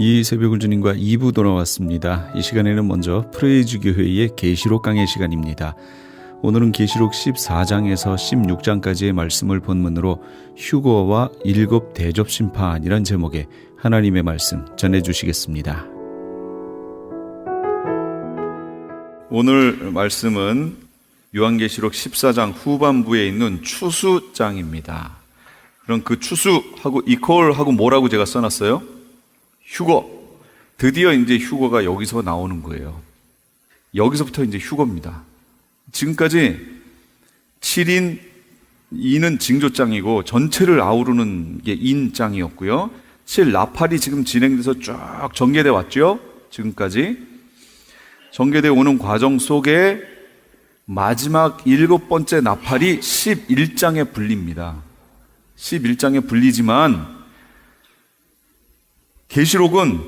이 새벽을 주님과 2부 돌아왔습니다. 이 시간에는 먼저 프레이즈 교회의 계시록 강의 시간입니다. 오늘은 계시록 14장에서 16장까지의 말씀을 본문으로 휴거와 7 대접 심판이란 제목의 하나님의 말씀 전해주시겠습니다. 오늘 말씀은 요한계시록 14장 후반부에 있는 추수장입니다. 그럼 그 추수하고 이퀄하고 뭐라고 제가 써놨어요? 휴거. 드디어 이제 휴거가 여기서 나오는 거예요. 여기서부터 이제 휴거입니다. 지금까지 7인 2는 징조장이고 전체를 아우르는 게 인장이었고요. 7 나팔이 지금 진행돼서 쫙 전개돼 왔죠. 지금까지 전개돼 오는 과정 속에 마지막 7번째 나팔이 11장에 불립니다. 11장에 불리지만 계시록은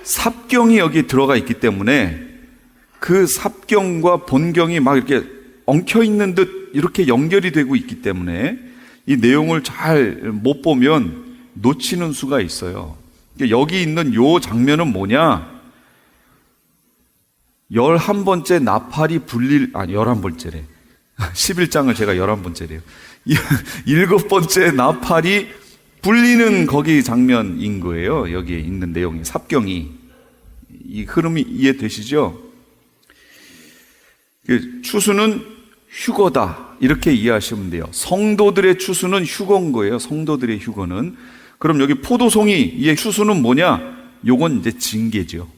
삽경이 여기 들어가 있기 때문에 그 삽경과 본경이 막 이렇게 엉켜 있는 듯 이렇게 연결이 되고 있기 때문에 이 내용을 잘 못 보면 놓치는 수가 있어요. 여기 있는 요 장면은 뭐냐? 11번째 나팔이 불릴, 11번째래. 11장을 제가 11번째래요. 7번째 나팔이 불리는 거기 장면인 거예요. 여기에 있는 내용이, 삽경이. 이 흐름이 이해되시죠? 추수는 휴거다. 이렇게 이해하시면 돼요. 성도들의 추수는 휴거인 거예요. 성도들의 휴거는. 그럼 여기 포도송이, 이 추수는 뭐냐? 요건 이제 징계죠.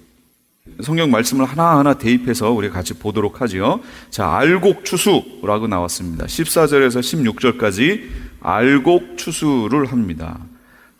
성경 말씀을 하나하나 대입해서 우리 같이 보도록 하죠. 자, 알곡 추수라고 나왔습니다. 14절에서 16절까지 알곡 추수를 합니다.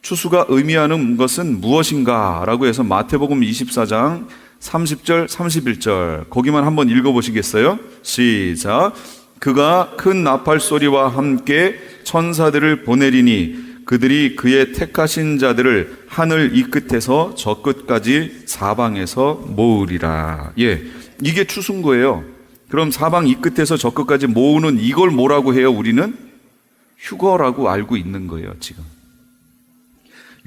추수가 의미하는 것은 무엇인가? 라고 해서 마태복음 24장 30절, 31절 거기만 한번 읽어보시겠어요? 시작. 그가 큰 나팔 소리와 함께 천사들을 보내리니 그들이 그의 택하신 자들을 하늘 이 끝에서 저 끝까지 사방에서 모으리라. 예, 이게 추수인 거예요. 그럼 사방 이 끝에서 저 끝까지 모으는 이걸 뭐라고 해요? 우리는 휴거라고 알고 있는 거예요, 지금.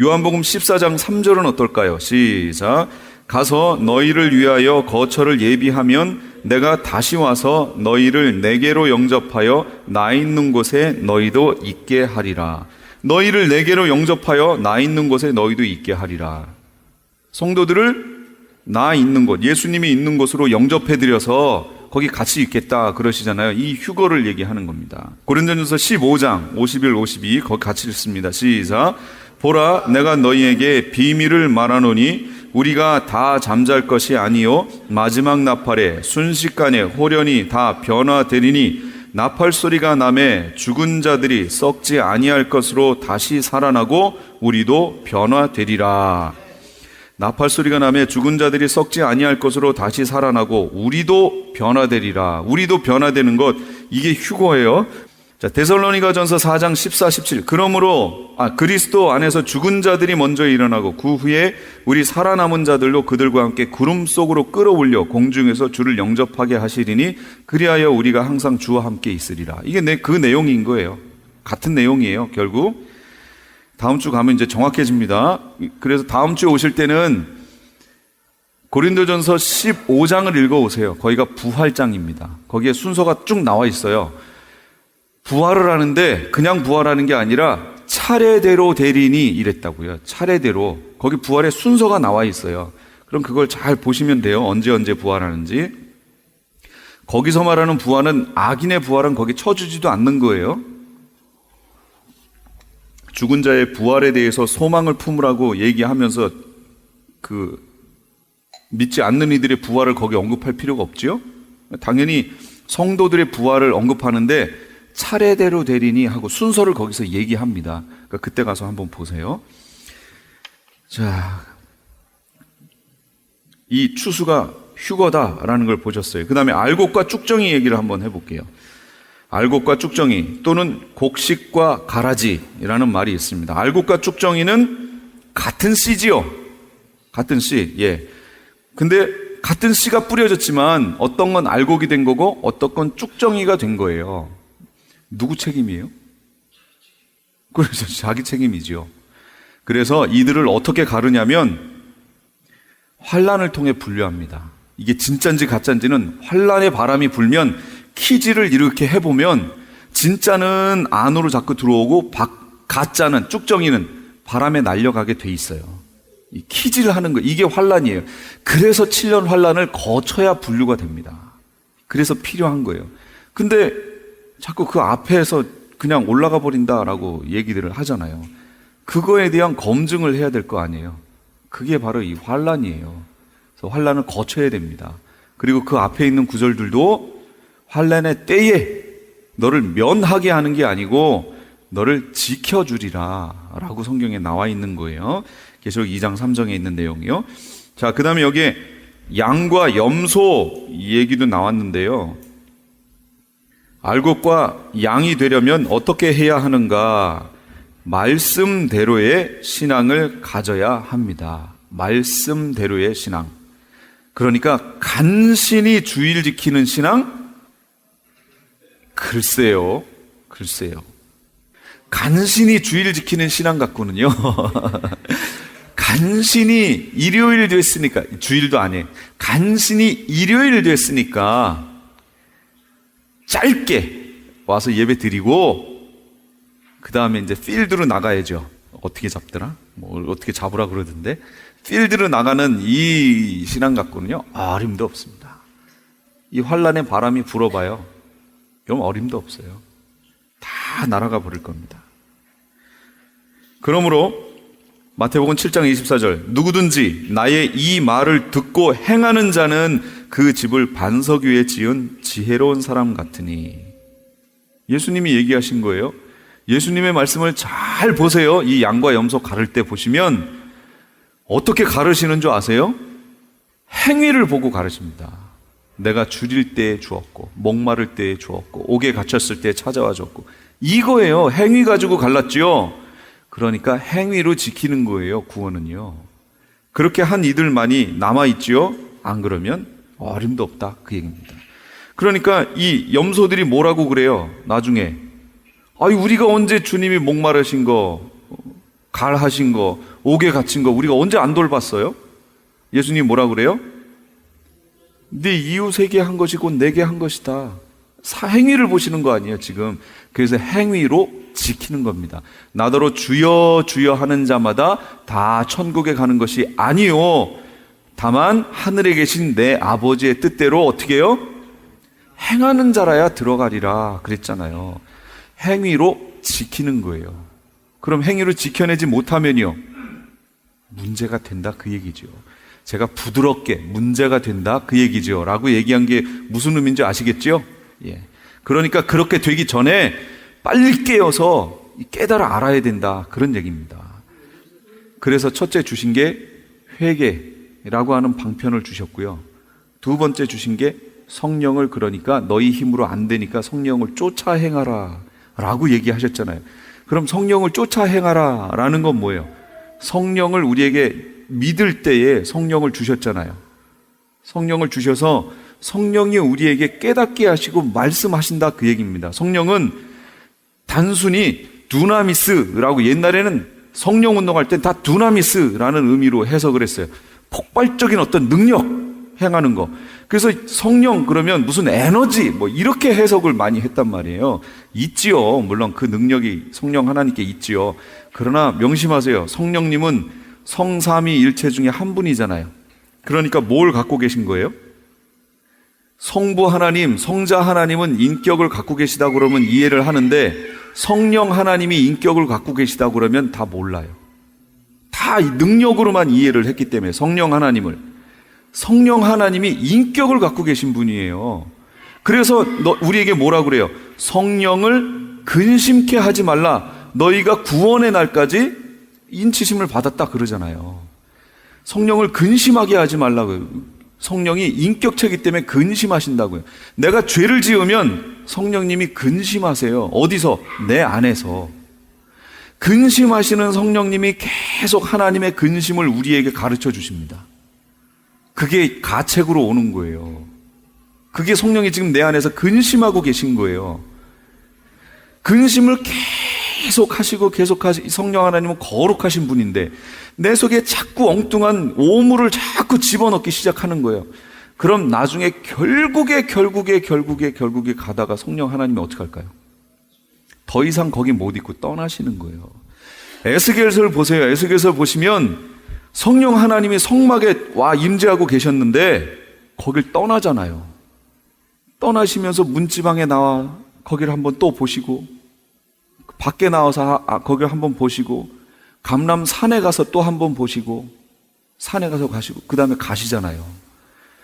요한복음 14장 3절은 어떨까요? 시작. 가서 너희를 위하여 거처를 예비하면 내가 다시 와서 너희를 내게로 영접하여 나 있는 곳에 너희도 있게 하리라. 너희를 내게로 영접하여 나 있는 곳에 너희도 있게 하리라. 성도들을 나 있는 곳, 예수님이 있는 곳으로 영접해드려서 거기 같이 있겠다 그러시잖아요. 이 휴거를 얘기하는 겁니다. 고린도전서 15장 51, 52 거기 같이 읽습니다. 시작. 보라, 내가 너희에게 비밀을 말하노니 우리가 다 잠잘 것이 아니요 마지막 나팔에 순식간에 홀연히 다 변화되리니 나팔 소리가 나매 죽은 자들이 썩지 아니할 것으로 다시 살아나고 우리도 변화되리라. 나팔 소리가 나매 죽은 자들이 썩지 아니할 것으로 다시 살아나고 우리도 변화되리라. 우리도 변화되는 것, 이게 휴거예요. 자, 데살로니가전서 4장 14, 17 그러므로 그리스도 안에서 죽은 자들이 먼저 일어나고 그 후에 우리 살아남은 자들로 그들과 함께 구름 속으로 끌어올려 공중에서 주를 영접하게 하시리니 그리하여 우리가 항상 주와 함께 있으리라. 이게 그 내용인 거예요. 같은 내용이에요. 결국 다음 주 가면 이제 정확해집니다. 그래서 다음 주에 오실 때는 고린도전서 15장을 읽어오세요. 거기가 부활장입니다. 거기에 순서가 쭉 나와 있어요. 부활을 하는데 그냥 부활하는 게 아니라 차례대로 되리니 이랬다고요. 차례대로. 거기 부활의 순서가 나와 있어요. 그럼 그걸 잘 보시면 돼요. 언제 부활하는지. 거기서 말하는 부활은 악인의 부활은 거기 쳐주지도 않는 거예요. 죽은 자의 부활에 대해서 소망을 품으라고 얘기하면서 믿지 않는 이들의 부활을 거기 언급할 필요가 없지요. 당연히 성도들의 부활을 언급하는데 차례대로 되리니 하고 순서를 거기서 얘기합니다. 그러니까 그때 가서 한번 보세요. 자, 이 추수가 휴거다라는 걸 보셨어요. 그 다음에 알곡과 쭉정이 얘기를 한번 해볼게요. 알곡과 쭉정이 또는 곡식과 가라지라는 말이 있습니다. 알곡과 쭉정이는 같은 씨지요. 같은 씨. 예. 근데 같은 씨가 뿌려졌지만 어떤 건 알곡이 된 거고 어떤 건 쭉정이가 된 거예요. 누구 책임이에요? 그래서 자기 책임이죠. 그래서 이들을 어떻게 가르냐면 환란을 통해 분류합니다. 이게 진짜인지 가짜인지는 환란의 바람이 불면 키즈를 이렇게 해보면 진짜는 안으로 자꾸 들어오고 가짜는 쭉정이는 바람에 날려가게 돼 있어요. 이 키즈를 하는 거, 이게 환란이에요. 그래서 7년 환란을 거쳐야 분류가 됩니다. 그래서 필요한 거예요. 근데 자꾸 그 앞에서 그냥 올라가 버린다라고 얘기들을 하잖아요. 그거에 대한 검증을 해야 될 거 아니에요. 그게 바로 이 환란이에요. 그래서 환란을 거쳐야 됩니다. 그리고 그 앞에 있는 구절들도 환란의 때에 너를 면하게 하는 게 아니고 너를 지켜주리라 라고 성경에 나와 있는 거예요. 계시록 2장 3절에 있는 내용이요. 자, 그 다음에 여기에 양과 염소 얘기도 나왔는데요. 알곡과 양이 되려면 어떻게 해야 하는가? 말씀대로의 신앙을 가져야 합니다. 말씀대로의 신앙. 그러니까 간신히 주의를 지키는 신앙? 글쎄요. 간신히 주의를 지키는 신앙 갖고는요. 간신히 일요일 됐으니까, 주일도 아니에요. 간신히 일요일 됐으니까 짧게 와서 예배 드리고 그 다음에 이제 필드로 나가야죠. 어떻게 잡더라? 뭐 어떻게 잡으라 그러던데. 필드로 나가는 이 신앙 갖고는요, 어림도 없습니다. 이 환란의 바람이 불어봐요. 그럼 어림도 없어요. 다 날아가 버릴 겁니다. 그러므로 마태복음 7장 24절, 누구든지 나의 이 말을 듣고 행하는 자는 그 집을 반석 위에 지은 지혜로운 사람 같으니. 예수님이 얘기하신 거예요. 예수님의 말씀을 잘 보세요. 이 양과 염소 가를 때 보시면 어떻게 가르시는 줄 아세요? 행위를 보고 가르칩니다. 내가 줄일 때에 주었고, 목마를 때에 주었고, 옥에 갇혔을 때에 찾아와 줬고, 이거예요. 행위 가지고 갈랐지요. 그러니까 행위로 지키는 거예요, 구원은요. 그렇게 한 이들만이 남아있지요. 안 그러면 어림도 없다, 그 얘기입니다. 그러니까 이 염소들이 뭐라고 그래요, 나중에. 우리가 언제 주님이 목마르신 거, 갈하신 거, 옥에 갇힌 거 우리가 언제 안 돌봤어요? 예수님이 뭐라 그래요? 네 이웃에게 한 것이 곧 내게 한 것이다. 행위를 보시는 거 아니에요, 지금. 그래서 행위로 지키는 겁니다. 나더러 주여 주여 하는 자마다 다 천국에 가는 것이 아니요, 다만 하늘에 계신 내 아버지의 뜻대로 어떻게 해요? 행하는 자라야 들어가리라 그랬잖아요. 행위로 지키는 거예요. 그럼 행위로 지켜내지 못하면요, 문제가 된다, 그 얘기죠. 제가 부드럽게 문제가 된다, 그 얘기죠. 라고 얘기한 게 무슨 의미인지 아시겠죠? 예. 그러니까 그렇게 되기 전에 빨리 깨어서 깨달아 알아야 된다, 그런 얘기입니다. 그래서 첫째 주신 게 회개라고 하는 방편을 주셨고요. 두 번째 주신 게 성령을, 그러니까 너희 힘으로 안 되니까 성령을 쫓아 행하라 라고 얘기하셨잖아요. 그럼 성령을 쫓아 행하라 라는 건 뭐예요? 성령을 우리에게 믿을 때에 성령을 주셨잖아요. 성령을 주셔서 성령이 우리에게 깨닫게 하시고 말씀하신다, 그 얘기입니다. 성령은 단순히 두나미스라고, 옛날에는 성령 운동할 땐 다 두나미스라는 의미로 해석을 했어요. 폭발적인 어떤 능력 행하는 거. 그래서 성령 그러면 무슨 에너지 뭐 이렇게 해석을 많이 했단 말이에요. 있지요. 물론 그 능력이 성령 하나님께 있지요. 그러나 명심하세요. 성령님은 성삼위일체 중에 한 분이잖아요. 그러니까 뭘 갖고 계신 거예요? 성부 하나님, 성자 하나님은 인격을 갖고 계시다 그러면 이해를 하는데, 성령 하나님이 인격을 갖고 계시다 그러면 다 몰라요. 다 능력으로만 이해를 했기 때문에. 성령 하나님이 인격을 갖고 계신 분이에요. 그래서 우리에게 뭐라 그래요? 성령을 근심케 하지 말라. 너희가 구원의 날까지 인치심을 받았다 그러잖아요. 성령을 근심하게 하지 말라고요. 성령이 인격체이기 때문에 근심하신다고요. 내가 죄를 지으면 성령님이 근심하세요. 어디서? 내 안에서. 근심하시는 성령님이 계속 하나님의 근심을 우리에게 가르쳐 주십니다. 그게 가책으로 오는 거예요. 그게 성령이 지금 내 안에서 근심하고 계신 거예요. 근심을 계속 성령 하나님은 거룩하신 분인데 내 속에 자꾸 엉뚱한 오물을 자꾸 집어넣기 시작하는 거예요. 그럼 나중에 결국에 가다가 성령 하나님이 어떻게 할까요? 더 이상 거기 못 있고 떠나시는 거예요. 에스겔서를 보세요. 에스겔서 보시면 성령 하나님이 성막에 와 임재하고 계셨는데 거길 떠나잖아요. 떠나시면서 문지방에 나와 거기를 한번 또 보시고, 밖에 나와서 거기를 한번 보시고, 감람 산에 가서 또 한번 보시고, 산에 가서 가시고, 그 다음에 가시잖아요.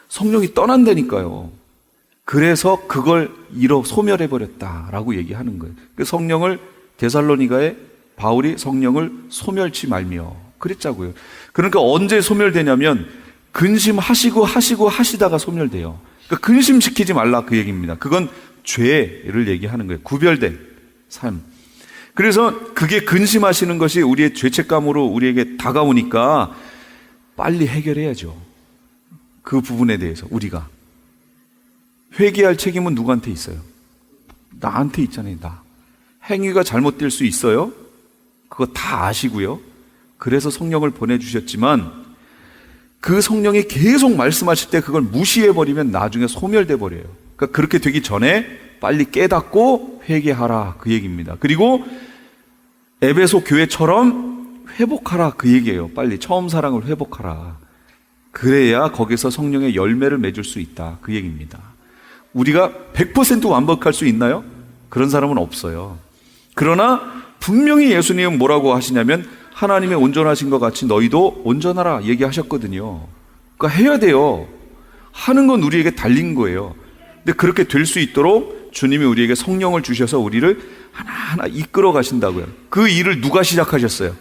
성령이 떠난다니까요. 그래서 그걸 소멸해버렸다라고 얘기하는 거예요. 그 성령을 데살로니가에 바울이 성령을 소멸치 말며 그랬자고요. 그러니까 언제 소멸되냐면 근심하시고 하시다가 소멸돼요. 그러니까 근심시키지 말라 그 얘기입니다. 그건 죄를 얘기하는 거예요. 구별된 삶. 그래서 그게 근심하시는 것이 우리의 죄책감으로 우리에게 다가오니까 빨리 해결해야죠. 그 부분에 대해서 우리가 회개할 책임은 누구한테 있어요? 나한테 있잖아요. 나. 행위가 잘못될 수 있어요. 그거 다 아시고요. 그래서 성령을 보내주셨지만 그 성령이 계속 말씀하실 때 그걸 무시해버리면 나중에 소멸돼 버려요. 그러니까 그렇게 되기 전에 빨리 깨닫고 회개하라 그 얘기입니다. 그리고 에베소 교회처럼 회복하라 그 얘기예요. 빨리 처음 사랑을 회복하라. 그래야 거기서 성령의 열매를 맺을 수 있다 그 얘기입니다. 우리가 100% 완벽할 수 있나요? 그런 사람은 없어요. 그러나 분명히 예수님은 뭐라고 하시냐면 하나님의 온전하신 것 같이 너희도 온전하라 얘기하셨거든요. 그러니까 해야 돼요. 하는 건 우리에게 달린 거예요. 근데 그렇게 될 수 있도록 주님이 우리에게 성령을 주셔서 우리를 하나하나 이끌어 가신다고요. 그 일을 누가 시작하셨어요?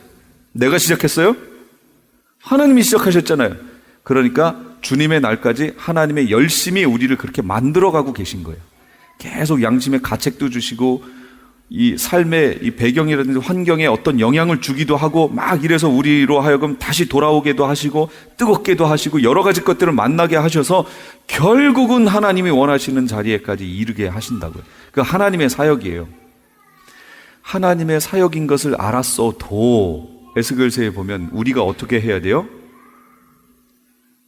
내가 시작했어요? 하나님이 시작하셨잖아요. 그러니까 주님의 날까지 하나님의 열심히 우리를 그렇게 만들어가고 계신 거예요. 계속 양심의 가책도 주시고 이 삶의 이 배경이라든지 환경에 어떤 영향을 주기도 하고 막 이래서 우리로 하여금 다시 돌아오게도 하시고 뜨겁게도 하시고 여러 가지 것들을 만나게 하셔서 결국은 하나님이 원하시는 자리에까지 이르게 하신다고요. 그 하나님의 사역이에요. 하나님의 사역인 것을 알았어도 에스겔서에 보면 우리가 어떻게 해야 돼요?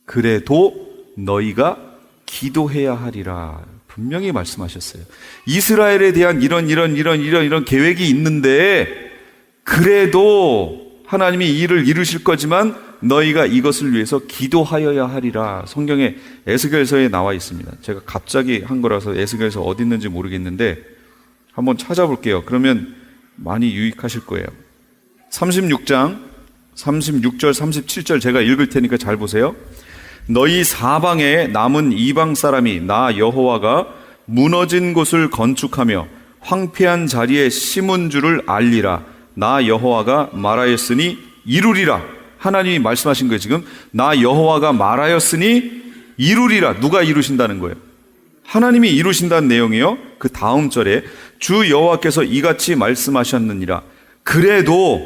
그래도 너희가 기도해야 하리라 분명히 말씀하셨어요. 이스라엘에 대한 이런 계획이 있는데 그래도 하나님이 일을 이루실 거지만 너희가 이것을 위해서 기도하여야 하리라 성경에 에스겔서에 나와 있습니다. 제가 갑자기 한 거라서 에스겔서 어디 있는지 모르겠는데 한번 찾아볼게요. 그러면 많이 유익하실 거예요. 36장 36절 37절 제가 읽을 테니까 잘 보세요. 너희 사방에 남은 이방 사람이 나 여호와가 무너진 곳을 건축하며 황폐한 자리에 심은 줄을 알리라. 나 여호와가 말하였으니 이루리라. 하나님이 말씀하신 거예요. 지금 나 여호와가 말하였으니 이루리라. 누가 이루신다는 거예요? 하나님이 이루신다는 내용이에요. 그 다음 절에 주 여호와께서 이같이 말씀하셨느니라. 그래도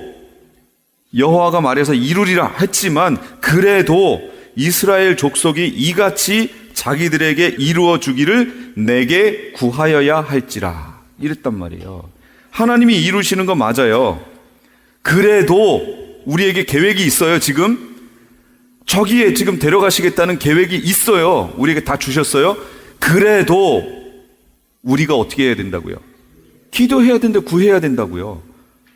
여호와가 말해서 이루리라 했지만 그래도 이스라엘 족속이 이같이 자기들에게 이루어 주기를 내게 구하여야 할지라 이랬단 말이에요. 하나님이 이루시는 거 맞아요. 그래도 우리에게 계획이 있어요. 지금 저기에 지금 데려가시겠다는 계획이 있어요. 우리에게 다 주셨어요. 그래도 우리가 어떻게 해야 된다고요? 기도해야 된다, 구해야 된다고요.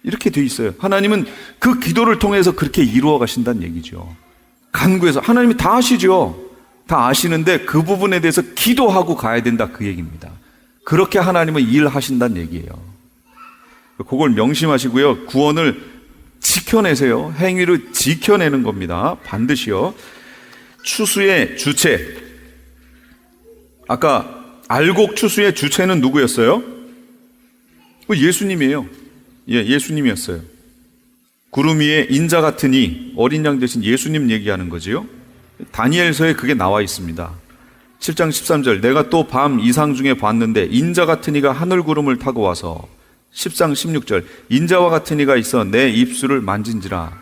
이렇게 돼 있어요. 하나님은 그 기도를 통해서 그렇게 이루어 가신다는 얘기죠. 간구해서 하나님이 다 아시죠. 다 아시는데 그 부분에 대해서 기도하고 가야 된다 그 얘기입니다. 그렇게 하나님은 일하신다는 얘기예요. 그걸 명심하시고요. 구원을 지켜내세요. 행위를 지켜내는 겁니다. 반드시요. 추수의 주체. 아까 알곡 추수의 주체는 누구였어요? 예수님이에요. 예수님이었어요. 구름 위에 인자 같으니 어린 양 대신 예수님 얘기하는 거지요. 다니엘서에 그게 나와 있습니다. 7장 13절 내가 또 밤 이상 중에 봤는데 인자 같은 이가 하늘 구름을 타고 와서 10장 16절 인자와 같은 이가 있어 내 입술을 만진지라.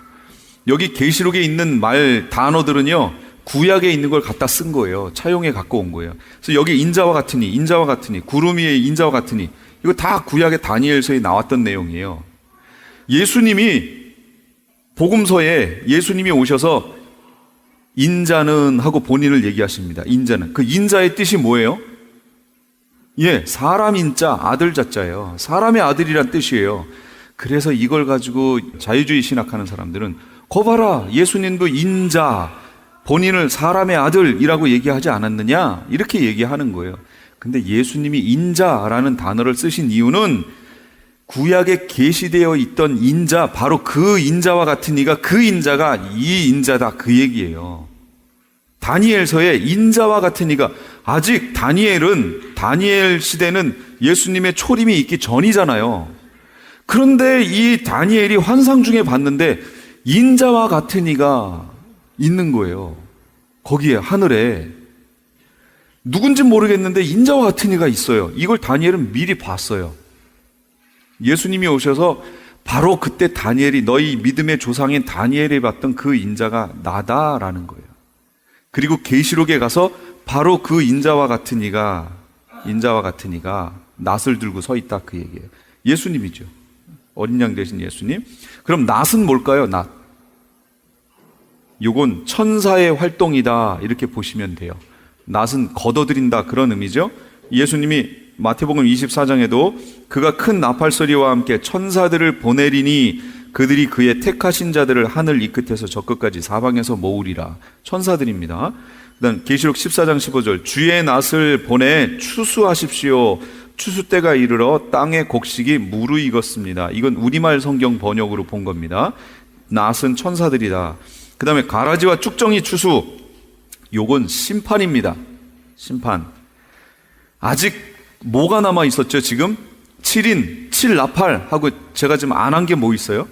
여기 계시록에 있는 말 단어들은요 구약에 있는 걸 갖다 쓴 거예요. 차용해 갖고 온 거예요. 그래서 여기 인자와 같으니 구름 위에 인자와 같으니 이거 다 구약의 다니엘서에 나왔던 내용이에요. 예수님이 복음서에 예수님이 오셔서 인자는 하고 본인을 얘기하십니다. 인자는. 그 인자의 뜻이 뭐예요? 예, 사람 인자, 아들 자자예요. 사람의 아들이란 뜻이에요. 그래서 이걸 가지고 자유주의 신학하는 사람들은 거 봐라, 예수님도 인자, 본인을 사람의 아들이라고 얘기하지 않았느냐? 이렇게 얘기하는 거예요. 근데 예수님이 인자라는 단어를 쓰신 이유는 구약에 계시되어 있던 인자, 바로 그 인자와 같은 이가 그 인자가 이 인자다, 그 얘기예요. 다니엘서에 인자와 같은 이가, 아직 다니엘 시대는 예수님의 초림이 있기 전이잖아요. 그런데 이 다니엘이 환상 중에 봤는데 인자와 같은 이가 있는 거예요. 거기에 하늘에 누군지 모르겠는데 인자와 같은 이가 있어요. 이걸 다니엘은 미리 봤어요. 예수님이 오셔서 바로 그때 다니엘이, 너희 믿음의 조상인 다니엘이 봤던 그 인자가 나다라는 거예요. 그리고 계시록에 가서 바로 그 인자와 같은 이가 낫을 들고 서 있다, 그 얘기예요. 예수님이죠. 어린 양 되신 예수님. 그럼 낫은 뭘까요? 낫. 요건 천사의 활동이다, 이렇게 보시면 돼요. 낫은 걷어들인다, 그런 의미죠. 예수님이 마태복음 24장에도 그가 큰 나팔소리와 함께 천사들을 보내리니 그들이 그의 택하신 자들을 하늘 이 끝에서 저 끝까지 사방에서 모으리라. 천사들입니다. 그다음 계시록 14장 15절, 주의 낫을 보내 추수하십시오. 추수 때가 이르러 땅의 곡식이 무르익었습니다. 이건 우리말 성경 번역으로 본 겁니다. 낫은 천사들이다. 그 다음에 가라지와 쭉정이 추수, 요건 심판입니다. 심판. 아직 뭐가 남아 있었죠? 지금 7인 7나팔 하고 제가 지금 안 한 게 뭐 있어요?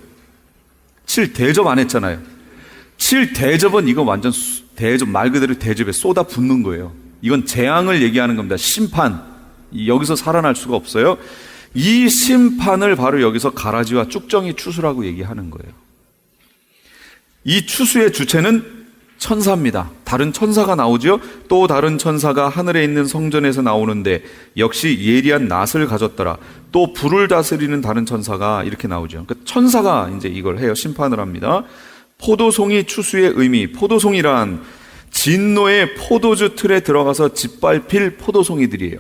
7대접 안 했잖아요. 7대접은 이거 완전 대접, 말 그대로 대접에 쏟아 붓는 거예요. 이건 재앙을 얘기하는 겁니다. 심판. 여기서 살아날 수가 없어요. 이 심판을 바로 여기서 가라지와 쭉정이 추수라고 얘기하는 거예요. 이 추수의 주체는 천사입니다. 다른 천사가 나오죠. 또 다른 천사가 하늘에 있는 성전에서 나오는데 역시 예리한 낫을 가졌더라. 또 불을 다스리는 다른 천사가, 이렇게 나오죠. 그러니까 천사가 이제 이걸 해요. 심판을 합니다. 포도송이 추수의 의미. 포도송이란 진노의 포도주 틀에 들어가서 짓밟힐 포도송이들이에요.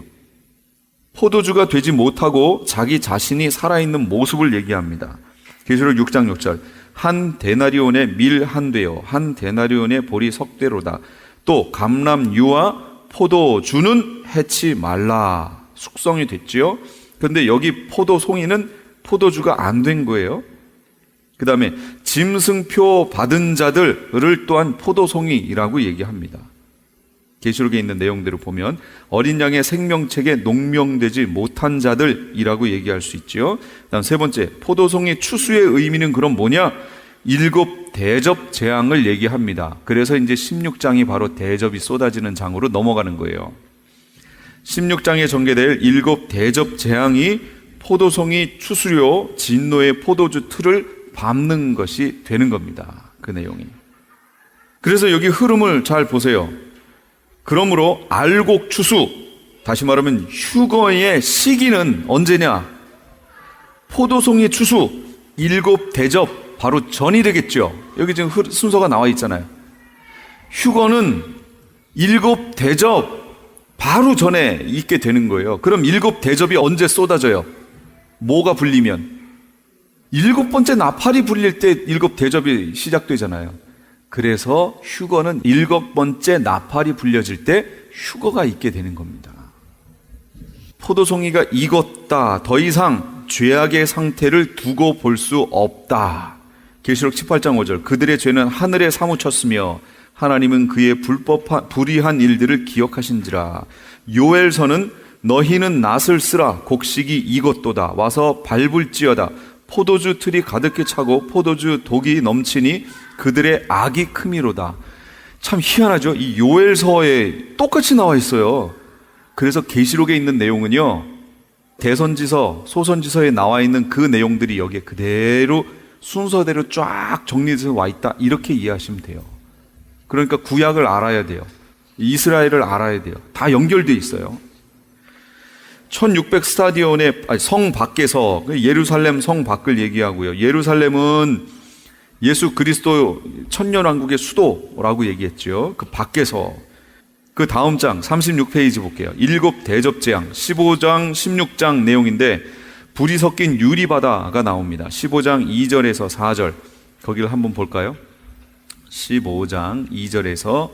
포도주가 되지 못하고 자기 자신이 살아있는 모습을 얘기합니다. 계시록 6장 6절. 한 데나리온의 밀 한 되요 한 데나리온의 보리 석 대로다. 또 감람유와 포도주는 해치 말라. 숙성이 됐지요. 그런데 여기 포도송이는 포도주가 안 된 거예요. 그 다음에 짐승표 받은 자들을 또한 포도송이라고 얘기합니다. 계시록에 있는 내용대로 보면 어린 양의 생명책에 농명되지 못한 자들이라고 얘기할 수 있죠. 다음 세 번째, 포도송이 추수의 의미는 그럼 뭐냐? 7 대접 재앙을 얘기합니다. 그래서 이제 16장이 바로 대접이 쏟아지는 장으로 넘어가는 거예요. 16장에 전개될 7 대접 재앙이 포도송이 추수료 진노의 포도주 틀을 밟는 것이 되는 겁니다. 그 내용이. 그래서 여기 흐름을 잘 보세요. 그러므로 알곡 추수, 다시 말하면 휴거의 시기는 언제냐? 포도송이 추수 7 대접 바로 전이 되겠죠. 여기 지금 순서가 나와 있잖아요. 휴거는 7 대접 바로 전에 있게 되는 거예요. 그럼 7 대접이 언제 쏟아져요? 뭐가 불리면? 7번째 나팔이 불릴 때 7 대접이 시작되잖아요. 그래서 휴거는 7번째 나팔이 불려질 때 휴거가 있게 되는 겁니다. 포도송이가 익었다. 더 이상 죄악의 상태를 두고 볼 수 없다. 계시록 18장 5절. 그들의 죄는 하늘에 사무쳤으며 하나님은 그의 불의한 일들을 기억하신지라. 요엘서는 너희는 낫을 쓰라. 곡식이 익었도다. 와서 밟을지어다. 포도주 틀이 가득히 차고 포도주 독이 넘치니 그들의 악이 크미로다. 참 희한하죠. 이 요엘서에 똑같이 나와 있어요. 그래서 계시록에 있는 내용은요, 대선지서, 소선지서에 나와 있는 그 내용들이 여기에 그대로 순서대로 쫙 정리돼서 와 있다, 이렇게 이해하시면 돼요. 그러니까 구약을 알아야 돼요. 이스라엘을 알아야 돼요. 다 연결돼 있어요. 1600 스타디온의 성 밖에서, 예루살렘 성 밖을 얘기하고요. 예루살렘은 예수 그리스도 천년왕국의 수도라고 얘기했죠. 그 밖에서. 그 다음 장 36페이지 볼게요. 7 대접재앙 15장 16장 내용인데 불이 섞인 유리바다가 나옵니다. 15장 2절에서 4절 거기를 한번 볼까요? 15장 2절에서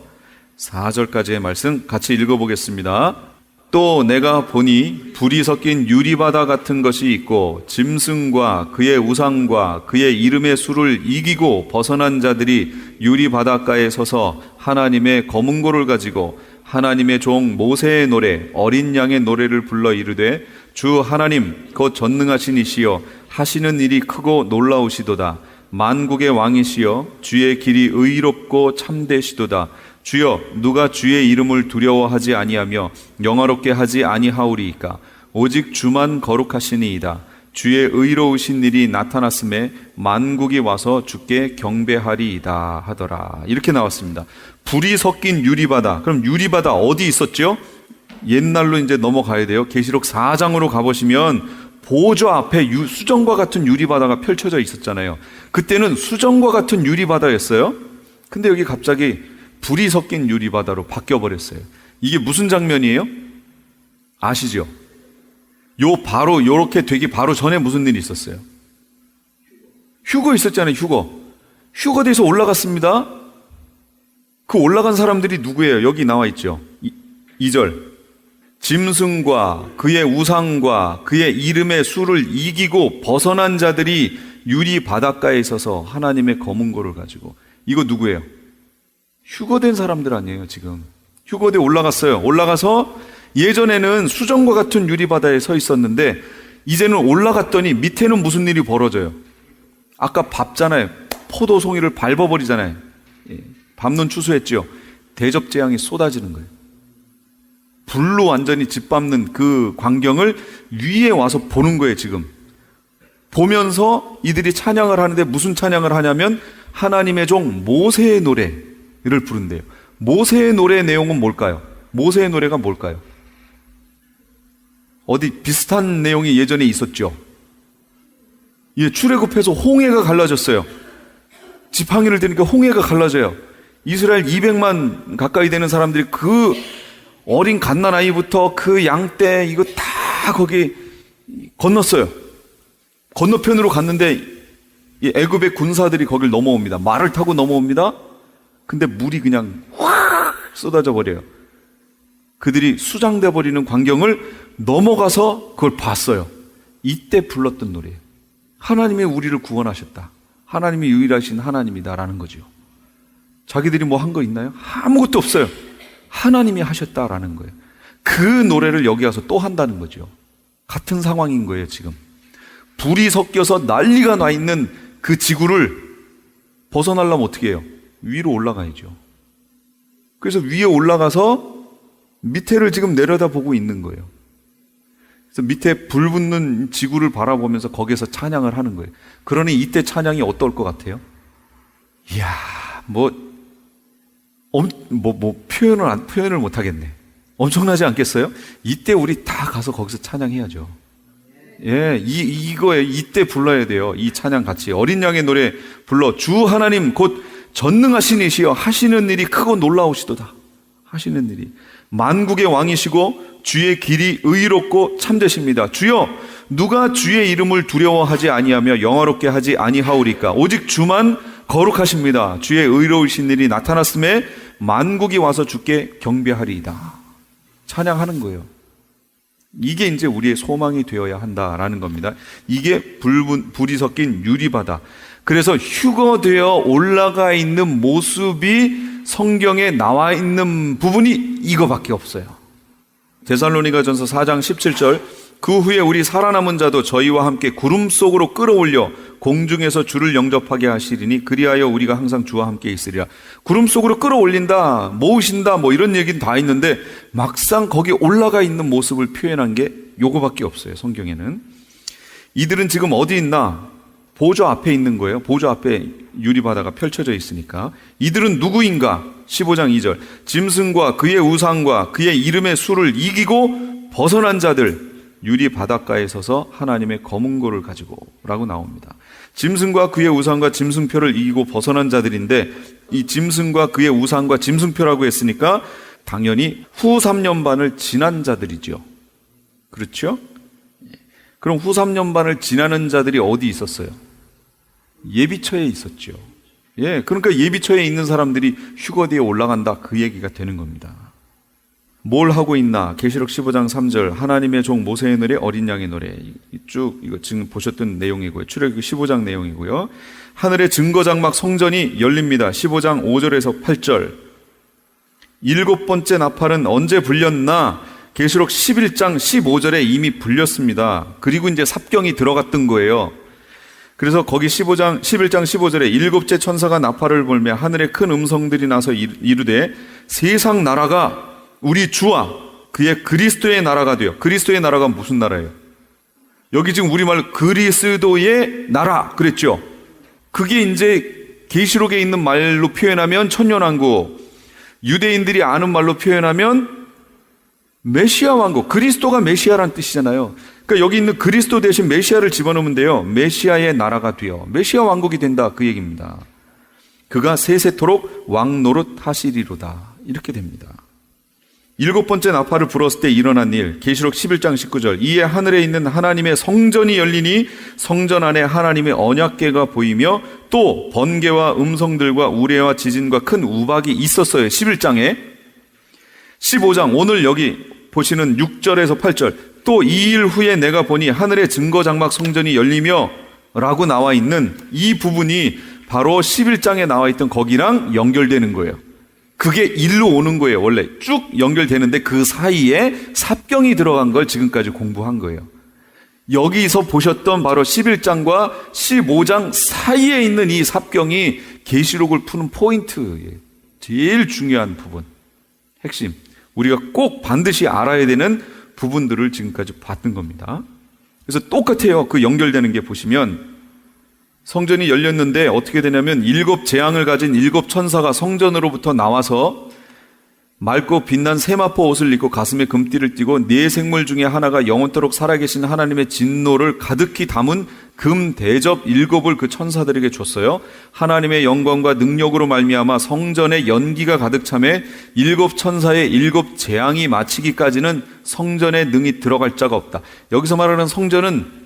4절까지의 말씀 같이 읽어보겠습니다. 또 내가 보니 불이 섞인 유리바다 같은 것이 있고 짐승과 그의 우상과 그의 이름의 수를 이기고 벗어난 자들이 유리바닷가에 서서 하나님의 검은고를 가지고 하나님의 종 모세의 노래 어린 양의 노래를 불러 이르되 주 하나님 곧 전능하신 이시여 하시는 일이 크고 놀라우시도다. 만국의 왕이시여 주의 길이 의롭고 참되시도다. 주여 누가 주의 이름을 두려워하지 아니하며 영화롭게 하지 아니하오리이까. 오직 주만 거룩하시니이다. 주의 의로우신 일이 나타났음에 만국이 와서 주께 경배하리이다 하더라. 이렇게 나왔습니다. 불이 섞인 유리바다. 그럼 유리바다 어디 있었죠? 옛날로 이제 넘어가야 돼요. 계시록 4장으로 가보시면 보좌 앞에 수정과 같은 유리바다가 펼쳐져 있었잖아요. 그때는 수정과 같은 유리바다였어요. 근데 여기 갑자기 불이 섞인 유리바다로 바뀌어버렸어요. 이게 무슨 장면이에요? 아시죠? 바로 요렇게 되기 바로 전에 무슨 일이 있었어요? 휴거 있었잖아요. 휴거 돼서 올라갔습니다. 그 올라간 사람들이 누구예요? 여기 나와 있죠. 2절 짐승과 그의 우상과 그의 이름의 수를 이기고 벗어난 자들이 유리 바닷가에 있어서 하나님의 검은고를 가지고. 이거 누구예요? 휴거된 사람들 아니에요. 지금 휴거돼 올라갔어요. 올라가서 예전에는 수정과 같은 유리바다에 서 있었는데 이제는 올라갔더니 밑에는 무슨 일이 벌어져요? 아까 밟잖아요. 포도송이를 밟아버리잖아요. 밟는 추수했죠. 대접재앙이 쏟아지는 거예요. 불로 완전히 짓밟는 그 광경을 위에 와서 보는 거예요. 지금 보면서 이들이 찬양을 하는데 무슨 찬양을 하냐면 하나님의 종 모세의 노래를 부른대요. 모세의 노래의 내용은 뭘까요? 모세의 노래가 뭘까요? 어디 비슷한 내용이 예전에 있었죠. 출애굽해서 홍해가 갈라졌어요. 지팡이를 드니까 홍해가 갈라져요. 이스라엘 200만 가까이 되는 사람들이 그 어린 갓난아이부터 그 양떼 이거 다 거기 건넜어요. 건너편으로 갔는데 이 애굽의 군사들이 거길 넘어옵니다. 말을 타고 넘어옵니다. 근데 물이 그냥 확 쏟아져 버려요. 그들이 수장돼 버리는 광경을 넘어가서 그걸 봤어요. 이때 불렀던 노래예요. 하나님이 우리를 구원하셨다. 하나님이 유일하신 하나님이다라는 거죠. 자기들이 뭐 한 거 있나요? 아무것도 없어요. 하나님이 하셨다라는 거예요. 그 노래를 여기 와서 또 한다는 거죠. 같은 상황인 거예요. 지금 불이 섞여서 난리가 나 있는 그 지구를 벗어나려면 어떻게 해요? 위로 올라가야죠. 그래서 위에 올라가서 밑에를 지금 내려다보고 있는 거예요. 그래서 밑에 불 붙는 지구를 바라보면서 거기에서 찬양을 하는 거예요. 그러니 이때 찬양이 어떨 것 같아요? 이야, 표현을 못 하겠네. 엄청나지 않겠어요? 이때 우리 다 가서 거기서 찬양해야죠. 이거에 이때 불러야 돼요. 이 찬양 같이 어린 양의 노래 불러 주 하나님 곧 전능하신 이시여 하시는 일이 크고 놀라우시도다. 하시는 일이 만국의 왕이시고 주의 길이 의롭고 참되십니다. 주여 누가 주의 이름을 두려워하지 아니하며 영화롭게 하지 아니하오리까. 오직 주만 거룩하십니다. 주의 의로우신 일이 나타났음에 만국이 와서 주께 경배하리이다. 찬양하는 거예요. 이게 이제 우리의 소망이 되어야 한다라는 겁니다. 이게 불이 섞인 유리바다. 그래서 휴거되어 올라가 있는 모습이 성경에 나와 있는 부분이 이거밖에 없어요. 데살로니가전서 4장 17절 그 후에 우리 살아남은 자도 저희와 함께 구름 속으로 끌어올려 공중에서 주를 영접하게 하시리니 그리하여 우리가 항상 주와 함께 있으리라. 구름 속으로 끌어올린다, 모으신다 이런 얘기는 다 있는데 막상 거기 올라가 있는 모습을 표현한 게 요거밖에 없어요. 성경에는. 이들은 지금 어디 있나? 보좌 앞에 있는 거예요. 보좌 앞에 유리바다가 펼쳐져 있으니까. 이들은 누구인가? 15장 2절 짐승과 그의 우상과 그의 이름의 수를 이기고 벗어난 자들. 유리 바닷가에 서서 하나님의 검은고를 가지고 라고 나옵니다. 짐승과 그의 우상과 짐승표를 이기고 벗어난 자들인데, 이 짐승과 그의 우상과 짐승표라고 했으니까 당연히 후 3년 반을 지난 자들이죠. 그렇죠? 그럼 후 3년 반을 지나는 자들이 어디 있었어요? 예비처에 있었죠. 예, 그러니까 예비처에 있는 사람들이 휴거디에 올라간다, 그 얘기가 되는 겁니다. 뭘 하고 있나? 계시록 15장 3절, 하나님의 종 모세의 노래, 어린 양의 노래. 쭉 이거 지금 보셨던 내용이고요. 출애굽기 15장 내용이고요. 하늘의 증거장막 성전이 열립니다. 15장 5절에서 8절. 일곱 번째 나팔은 언제 불렸나? 계시록 11장 15절에 이미 불렸습니다. 그리고 이제 삽경이 들어갔던 거예요. 그래서 거기 11장 15절에 일곱째 천사가 나팔을 불며 하늘에 큰 음성들이 나서 이르되 세상 나라가 우리 주와 그의 그리스도의 나라가 되어. 그리스도의 나라가 무슨 나라예요? 여기 지금 우리말로 그리스도의 나라 그랬죠. 그게 이제 계시록에 있는 말로 표현하면 천년왕국, 유대인들이 아는 말로 표현하면 메시아 왕국. 그리스도가 메시아란 뜻이잖아요. 그러니까 여기 있는 그리스도 대신 메시아를 집어넣으면 돼요. 메시아의 나라가 되어 메시아 왕국이 된다, 그 얘기입니다. 그가 세세토록 왕 노릇 하시리로다, 이렇게 됩니다. 일곱 번째 나팔을 불었을 때 일어난 일, 계시록 11장 19절. 이에 하늘에 있는 하나님의 성전이 열리니 성전 안에 하나님의 언약궤가 보이며 또 번개와 음성들과 우레와 지진과 큰 우박이 있었어요. 11장에. 15장 오늘 여기 보시는 6절에서 8절. 또 2일 후에 내가 보니 하늘의 증거장막 성전이 열리며 라고 나와 있는 이 부분이 바로 11장에 나와 있던 거기랑 연결되는 거예요. 그게 일로 오는 거예요. 원래 쭉 연결되는데 그 사이에 삽경이 들어간 걸 지금까지 공부한 거예요. 여기서 보셨던 바로 11장과 15장 사이에 있는 이 삽경이 계시록을 푸는 포인트예요. 제일 중요한 부분, 핵심, 우리가 꼭 반드시 알아야 되는 부분들을 지금까지 봤던 겁니다. 그래서 똑같아요. 그 연결되는 게 보시면 성전이 열렸는데 어떻게 되냐면 일곱 재앙을 가진 일곱 천사가 성전으로부터 나와서 맑고 빛난 세마포 옷을 입고 가슴에 금띠를 띠고 네 생물 중에 하나가 영원토록 살아계신 하나님의 진노를 가득히 담은 금 대접 일곱을 그 천사들에게 줬어요. 하나님의 영광과 능력으로 말미암아 성전에 연기가 가득 차매 일곱 천사의 일곱 재앙이 마치기까지는 성전에 능히 들어갈 자가 없다. 여기서 말하는 성전은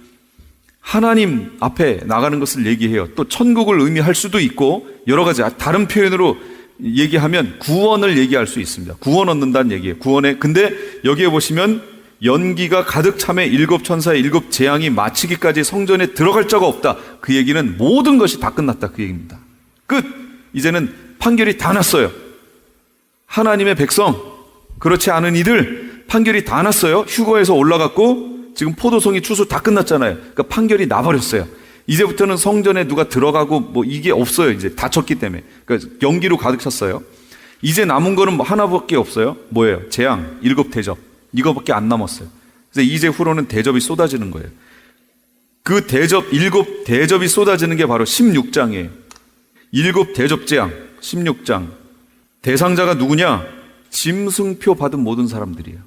하나님 앞에 나가는 것을 얘기해요. 또 천국을 의미할 수도 있고 여러 가지 다른 표현으로 얘기하면 구원을 얘기할 수 있습니다. 구원 얻는다는 얘기예요. 구원에. 근데 여기에 보시면 연기가 가득 참에 일곱 천사의 일곱 재앙이 마치기까지 성전에 들어갈 자가 없다. 그 얘기는 모든 것이 다 끝났다, 그 얘기입니다. 끝. 이제는 판결이 다 났어요. 하나님의 백성, 그렇지 않은 이들 판결이 다 났어요. 휴거에서 올라갔고 지금 포도송이 추수 다 끝났잖아요. 그러니까 판결이 나버렸어요. 이제부터는 성전에 누가 들어가고 뭐 이게 없어요. 이제 다쳤기 때문에. 그러니까 연기로 가득 찼어요. 이제 남은 거는 뭐 하나밖에 없어요. 뭐예요? 재앙, 일곱 대접. 이거밖에 안 남았어요. 그래서 이제 후로는 대접이 쏟아지는 거예요. 그 대접, 일곱 대접이 쏟아지는 게 바로 16장이에요. 일곱 대접 재앙, 16장. 대상자가 누구냐? 짐승표 받은 모든 사람들이에요.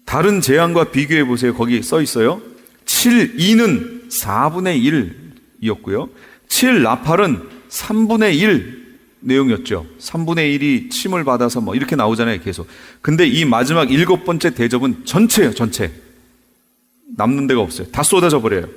다른 재앙과 비교해 보세요. 거기 써 있어요. 7, 2는 4분의 1이었고요. 7, 나팔은 3분의 1 내용이었죠. 3분의 1이 침을 받아서 뭐 이렇게 나오잖아요. 계속. 근데 이 마지막 일곱 번째 대접은 전체예요. 전체. 남는 데가 없어요. 다 쏟아져 버려요.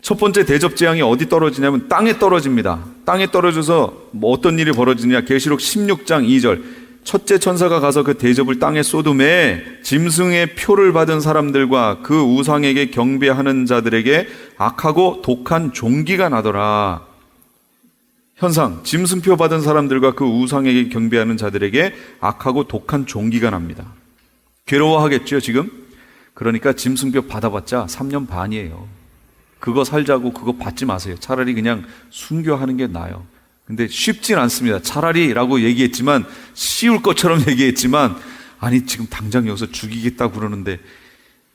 첫 번째 대접 재앙이 어디 떨어지냐면 땅에 떨어집니다. 땅에 떨어져서 뭐 어떤 일이 벌어지냐. 계시록 16장 2절. 첫째 천사가 가서 그 대접을 땅에 쏟음에 짐승의 표를 받은 사람들과 그 우상에게 경배하는 자들에게 악하고 독한 종기가 나더라. 현상, 짐승표 받은 사람들과 그 우상에게 경배하는 자들에게 악하고 독한 종기가 납니다. 괴로워하겠죠, 지금? 그러니까 짐승표 받아봤자 3년 반이에요. 그거 살자고 그거 받지 마세요. 차라리 그냥 순교하는 게 나아요. 근데 쉽진 않습니다. 차라리라고 얘기했지만, 쉬울 것처럼 얘기했지만, 아니 지금 당장 여기서 죽이겠다고 그러는데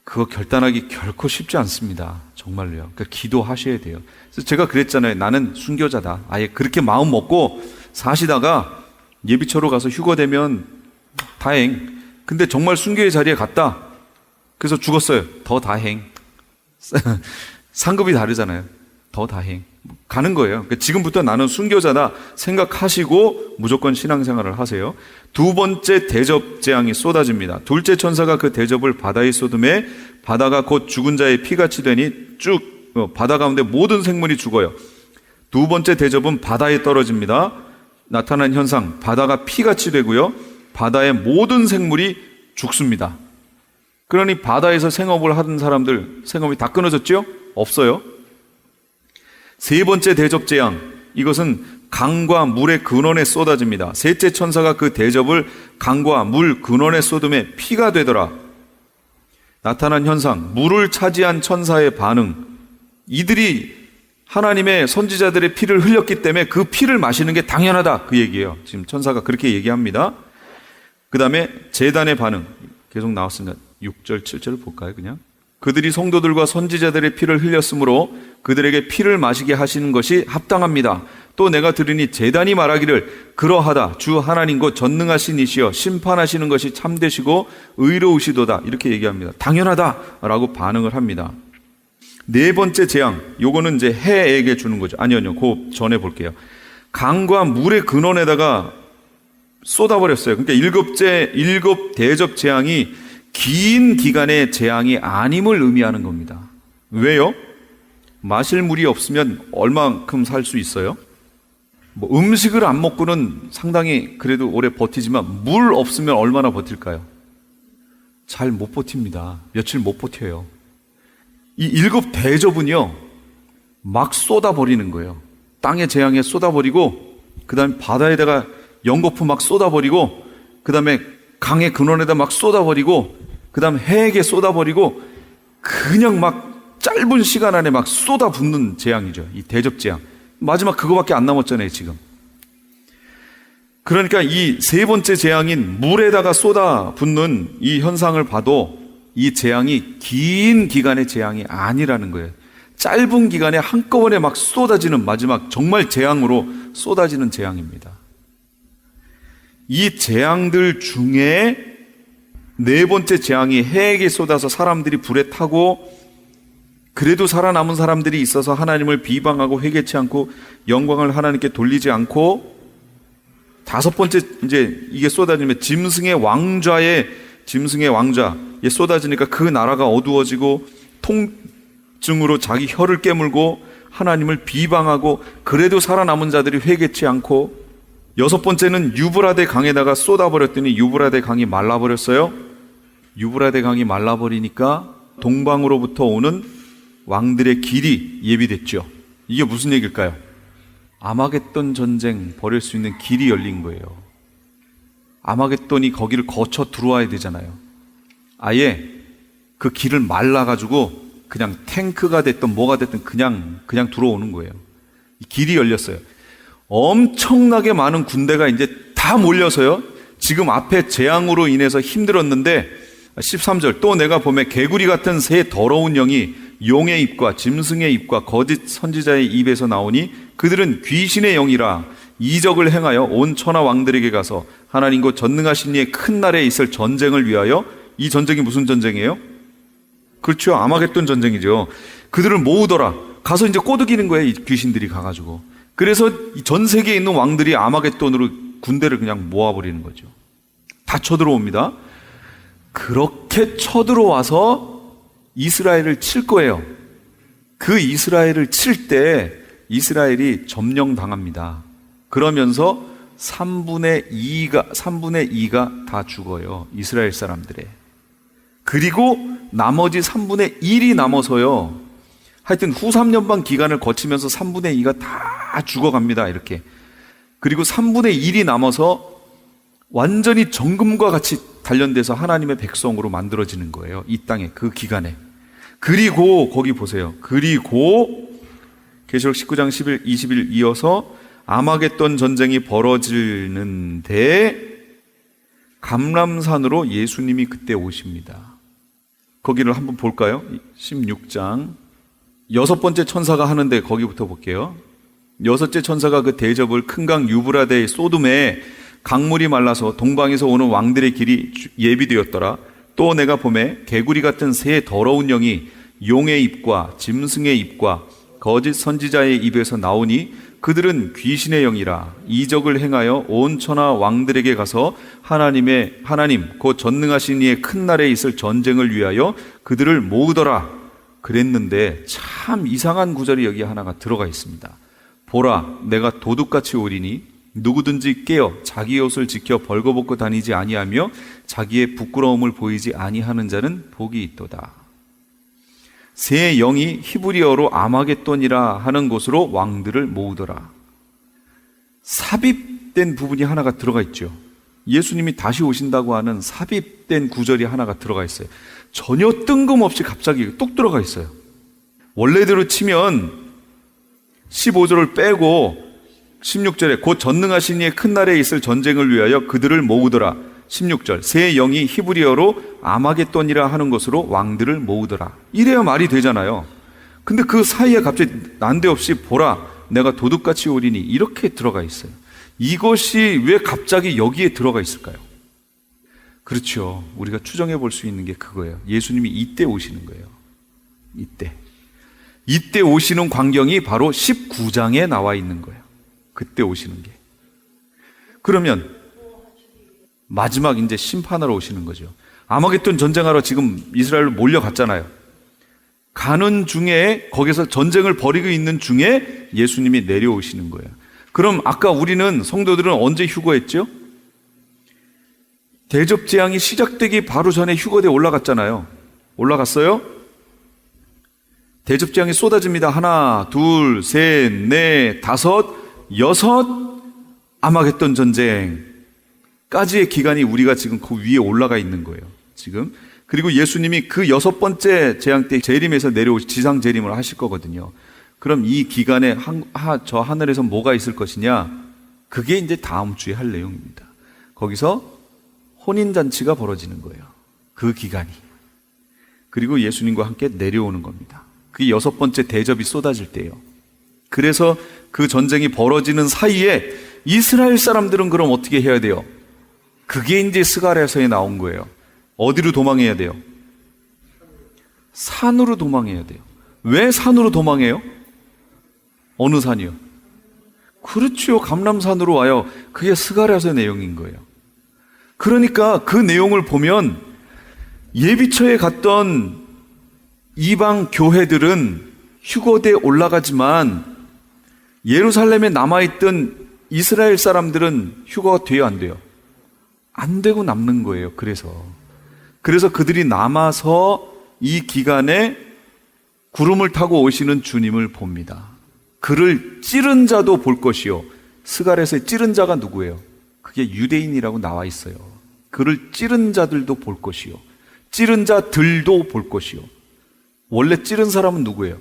그거 결단하기 결코 쉽지 않습니다. 정말로요. 그러니까 기도하셔야 돼요. 그래서 제가 그랬잖아요. 나는 순교자다. 아예 그렇게 마음 먹고 사시다가 예비처로 가서 휴거되면 다행. 근데 정말 순교의 자리에 갔다. 그래서 죽었어요. 더 다행. 상급이 다르잖아요. 더 다행. 가는 거예요. 그러니까 지금부터 나는 순교자다 생각하시고 무조건 신앙생활을 하세요. 두 번째 대접 재앙이 쏟아집니다. 둘째 천사가 그 대접을 바다에 쏟음에 바다가 곧 죽은 자의 피같이 되니 쭉 바다 가운데 모든 생물이 죽어요. 두 번째 대접은 바다에 떨어집니다. 나타난 현상, 바다가 피같이 되고요. 바다의 모든 생물이 죽습니다. 그러니 바다에서 생업을 하던 사람들 생업이 다 끊어졌죠? 없어요. 세 번째 대접 재앙, 이것은 강과 물의 근원에 쏟아집니다. 셋째 천사가 그 대접을 강과 물 근원에 쏟음에 피가 되더라. 나타난 현상, 물을 차지한 천사의 반응. 이들이 하나님의 선지자들의 피를 흘렸기 때문에 그 피를 마시는 게 당연하다, 그 얘기예요. 지금 천사가 그렇게 얘기합니다. 그 다음에 제단의 반응 계속 나왔습니다. 6절 7절을 볼까요? 그냥 그들이 성도들과 선지자들의 피를 흘렸으므로 그들에게 피를 마시게 하시는 것이 합당합니다. 또 내가 들으니 제단이 말하기를 그러하다. 주 하나님 곧 전능하신 이시여 심판하시는 것이 참되시고 의로우시도다. 이렇게 얘기합니다. 당연하다라고 반응을 합니다. 네 번째 재앙, 요거는 이제 해에게 주는 거죠. 아니요, 그 전에 볼게요. 강과 물의 근원에다가 쏟아버렸어요. 그러니까 일곱 대접 재앙이 긴 기간의 재앙이 아님을 의미하는 겁니다. 왜요? 마실 물이 없으면 얼마만큼 살 수 있어요? 뭐 음식을 안 먹고는 상당히 그래도 오래 버티지만 물 없으면 얼마나 버틸까요? 잘 못 버팁니다. 며칠 못 버텨요. 이 일곱 대접은요, 막 쏟아버리는 거예요. 땅의 재앙에 쏟아버리고, 그 다음에 바다에다가 연거푸 막 쏟아버리고, 그 다음에 강의 근원에다 막 쏟아버리고, 그 다음에 해에게 쏟아버리고, 그냥 막 짧은 시간 안에 막 쏟아붓는 재앙이죠. 이 대접 재앙. 마지막 그거밖에 안 남았잖아요, 지금. 그러니까 이 세 번째 재앙인 물에다가 쏟아붓는 이 현상을 봐도 이 재앙이 긴 기간의 재앙이 아니라는 거예요. 짧은 기간에 한꺼번에 막 쏟아지는 마지막 정말 재앙으로 쏟아지는 재앙입니다. 이 재앙들 중에 네 번째 재앙이 해에게 쏟아서 사람들이 불에 타고 그래도 살아남은 사람들이 있어서 하나님을 비방하고 회개치 않고 영광을 하나님께 돌리지 않고, 다섯 번째 이제 이게 쏟아지면 짐승의 왕자에 쏟아지니까 그 나라가 어두워지고 통증으로 자기 혀를 깨물고 하나님을 비방하고 그래도 살아남은 자들이 회개치 않고, 여섯 번째는 유브라데 강에다가 쏟아버렸더니 유브라데 강이 말라버렸어요. 유브라데 강이 말라버리니까 동방으로부터 오는 왕들의 길이 예비됐죠. 이게 무슨 얘기일까요? 아마겟돈 전쟁 벌일 수 있는 길이 열린 거예요. 아마겟돈이 거기를 거쳐 들어와야 되잖아요. 아예 그 길을 말라가지고 그냥 탱크가 됐든 뭐가 됐든 그냥 들어오는 거예요. 길이 열렸어요. 엄청나게 많은 군대가 이제 다 몰려서요. 지금 앞에 재앙으로 인해서 힘들었는데 13절, 또 내가 보매 개구리 같은 새 더러운 영이 용의 입과 짐승의 입과 거짓 선지자의 입에서 나오니 그들은 귀신의 영이라 이적을 행하여 온 천하 왕들에게 가서 하나님 곧 전능하신 이의 큰 날에 있을 전쟁을 위하여, 이 전쟁이 무슨 전쟁이에요? 그렇죠, 아마겟돈 전쟁이죠. 그들을 모으더라. 가서 이제 꼬드기는 거예요, 이 귀신들이 가가지고. 그래서 전 세계에 있는 왕들이 아마겟돈으로 군대를 그냥 모아버리는 거죠. 다 쳐들어옵니다. 그렇게 쳐들어와서 이스라엘을 칠 거예요. 그 이스라엘을 칠 때 이스라엘이 점령당합니다. 그러면서 3분의 2가 다 죽어요. 이스라엘 사람들의. 그리고 나머지 3분의 1이 남아서요. 하여튼 후 3년반 기간을 거치면서 3분의 2가 다 죽어갑니다. 이렇게. 그리고 3분의 1이 남아서 완전히 정금과 같이 단련돼서 하나님의 백성으로 만들어지는 거예요. 이 땅에 그 기간에. 그리고 거기 보세요. 그리고 계시록 19장 11, 20일 이어서 아마겟돈 전쟁이 벌어지는데 감람산으로 예수님이 그때 오십니다. 거기를 한번 볼까요? 16장 여섯 번째 천사가 하는데 거기부터 볼게요. 여섯째 천사가 그 대접을 큰 강 유브라데의 소돔에 강물이 말라서 동방에서 오는 왕들의 길이 예비되었더라. 또 내가 보매 개구리 같은 새 더러운 영이 용의 입과 짐승의 입과 거짓 선지자의 입에서 나오니 그들은 귀신의 영이라 이적을 행하여 온 천하 왕들에게 가서 하나님 곧 전능하신 이의 큰 날에 있을 전쟁을 위하여 그들을 모으더라 그랬는데, 참 이상한 구절이 여기 하나가 들어가 있습니다. 보라, 내가 도둑같이 오리니 누구든지 깨어 자기 옷을 지켜 벌거벗고 다니지 아니하며 자기의 부끄러움을 보이지 아니하는 자는 복이 있도다. 새 영이 히브리어로 아마겟돈이라 하는 곳으로 왕들을 모으더라. 삽입된 부분이 하나가 들어가 있죠. 예수님이 다시 오신다고 하는 삽입된 구절이 하나가 들어가 있어요. 전혀 뜬금없이 갑자기 뚝 들어가 있어요. 원래대로 치면 15절을 빼고 16절에 곧 전능하신 이의 큰 날에 있을 전쟁을 위하여 그들을 모으더라. 16절, 새 영이 히브리어로 아마겟돈이라 하는 것으로 왕들을 모으더라. 이래야 말이 되잖아요. 근데 그 사이에 갑자기 난데없이 보라, 내가 도둑같이 오리니 이렇게 들어가 있어요. 이것이 왜 갑자기 여기에 들어가 있을까요? 그렇죠. 우리가 추정해 볼 수 있는 게 그거예요. 예수님이 이때 오시는 거예요. 이때 오시는 광경이 바로 19장에 나와 있는 거예요. 그때 오시는 게. 그러면 마지막 이제 심판하러 오시는 거죠. 아마겟돈 전쟁하러 지금 이스라엘로 몰려갔잖아요. 가는 중에, 거기서 전쟁을 벌이고 있는 중에 예수님이 내려오시는 거예요. 그럼 아까 우리는 성도들은 언제 휴거했죠? 대접재앙이 시작되기 바로 전에 휴거대에 올라갔잖아요. 올라갔어요? 대접재앙이 쏟아집니다. 하나, 둘, 셋, 넷, 다섯, 여섯, 아마겟돈 전쟁까지의 기간이 우리가 지금 그 위에 올라가 있는 거예요. 지금. 그리고 예수님이 그 6번째 재앙 때 재림에서 지상 재림을 하실 거거든요. 그럼 이 기간에 저 하늘에서 뭐가 있을 것이냐? 그게 이제 다음 주에 할 내용입니다. 거기서 혼인잔치가 벌어지는 거예요. 그 기간이. 그리고 예수님과 함께 내려오는 겁니다. 그게 6번째 대접이 쏟아질 때예요. 그래서 그 전쟁이 벌어지는 사이에 이스라엘 사람들은 그럼 어떻게 해야 돼요? 그게 이제 스가랴서에 나온 거예요. 어디로 도망해야 돼요? 산으로 도망해야 돼요. 왜 산으로 도망해요? 어느 산이요? 그렇죠. 감람산으로 와요. 그게 스가랴서 내용인 거예요. 그러니까 그 내용을 보면 예비처에 갔던 이방 교회들은 휴거대에 올라가지만 예루살렘에 남아있던 이스라엘 사람들은 휴거가 돼요, 안 돼요? 안 되고 남는 거예요. 그래서 그들이 남아서 이 기간에 구름을 타고 오시는 주님을 봅니다. 그를 찌른 자도 볼 것이요. 스가랴서의 찌른 자가 누구예요? 그게 유대인이라고 나와 있어요. 그를 찌른 자들도 볼 것이요. 찌른 자들도 볼 것이요. 원래 찌른 사람은 누구예요?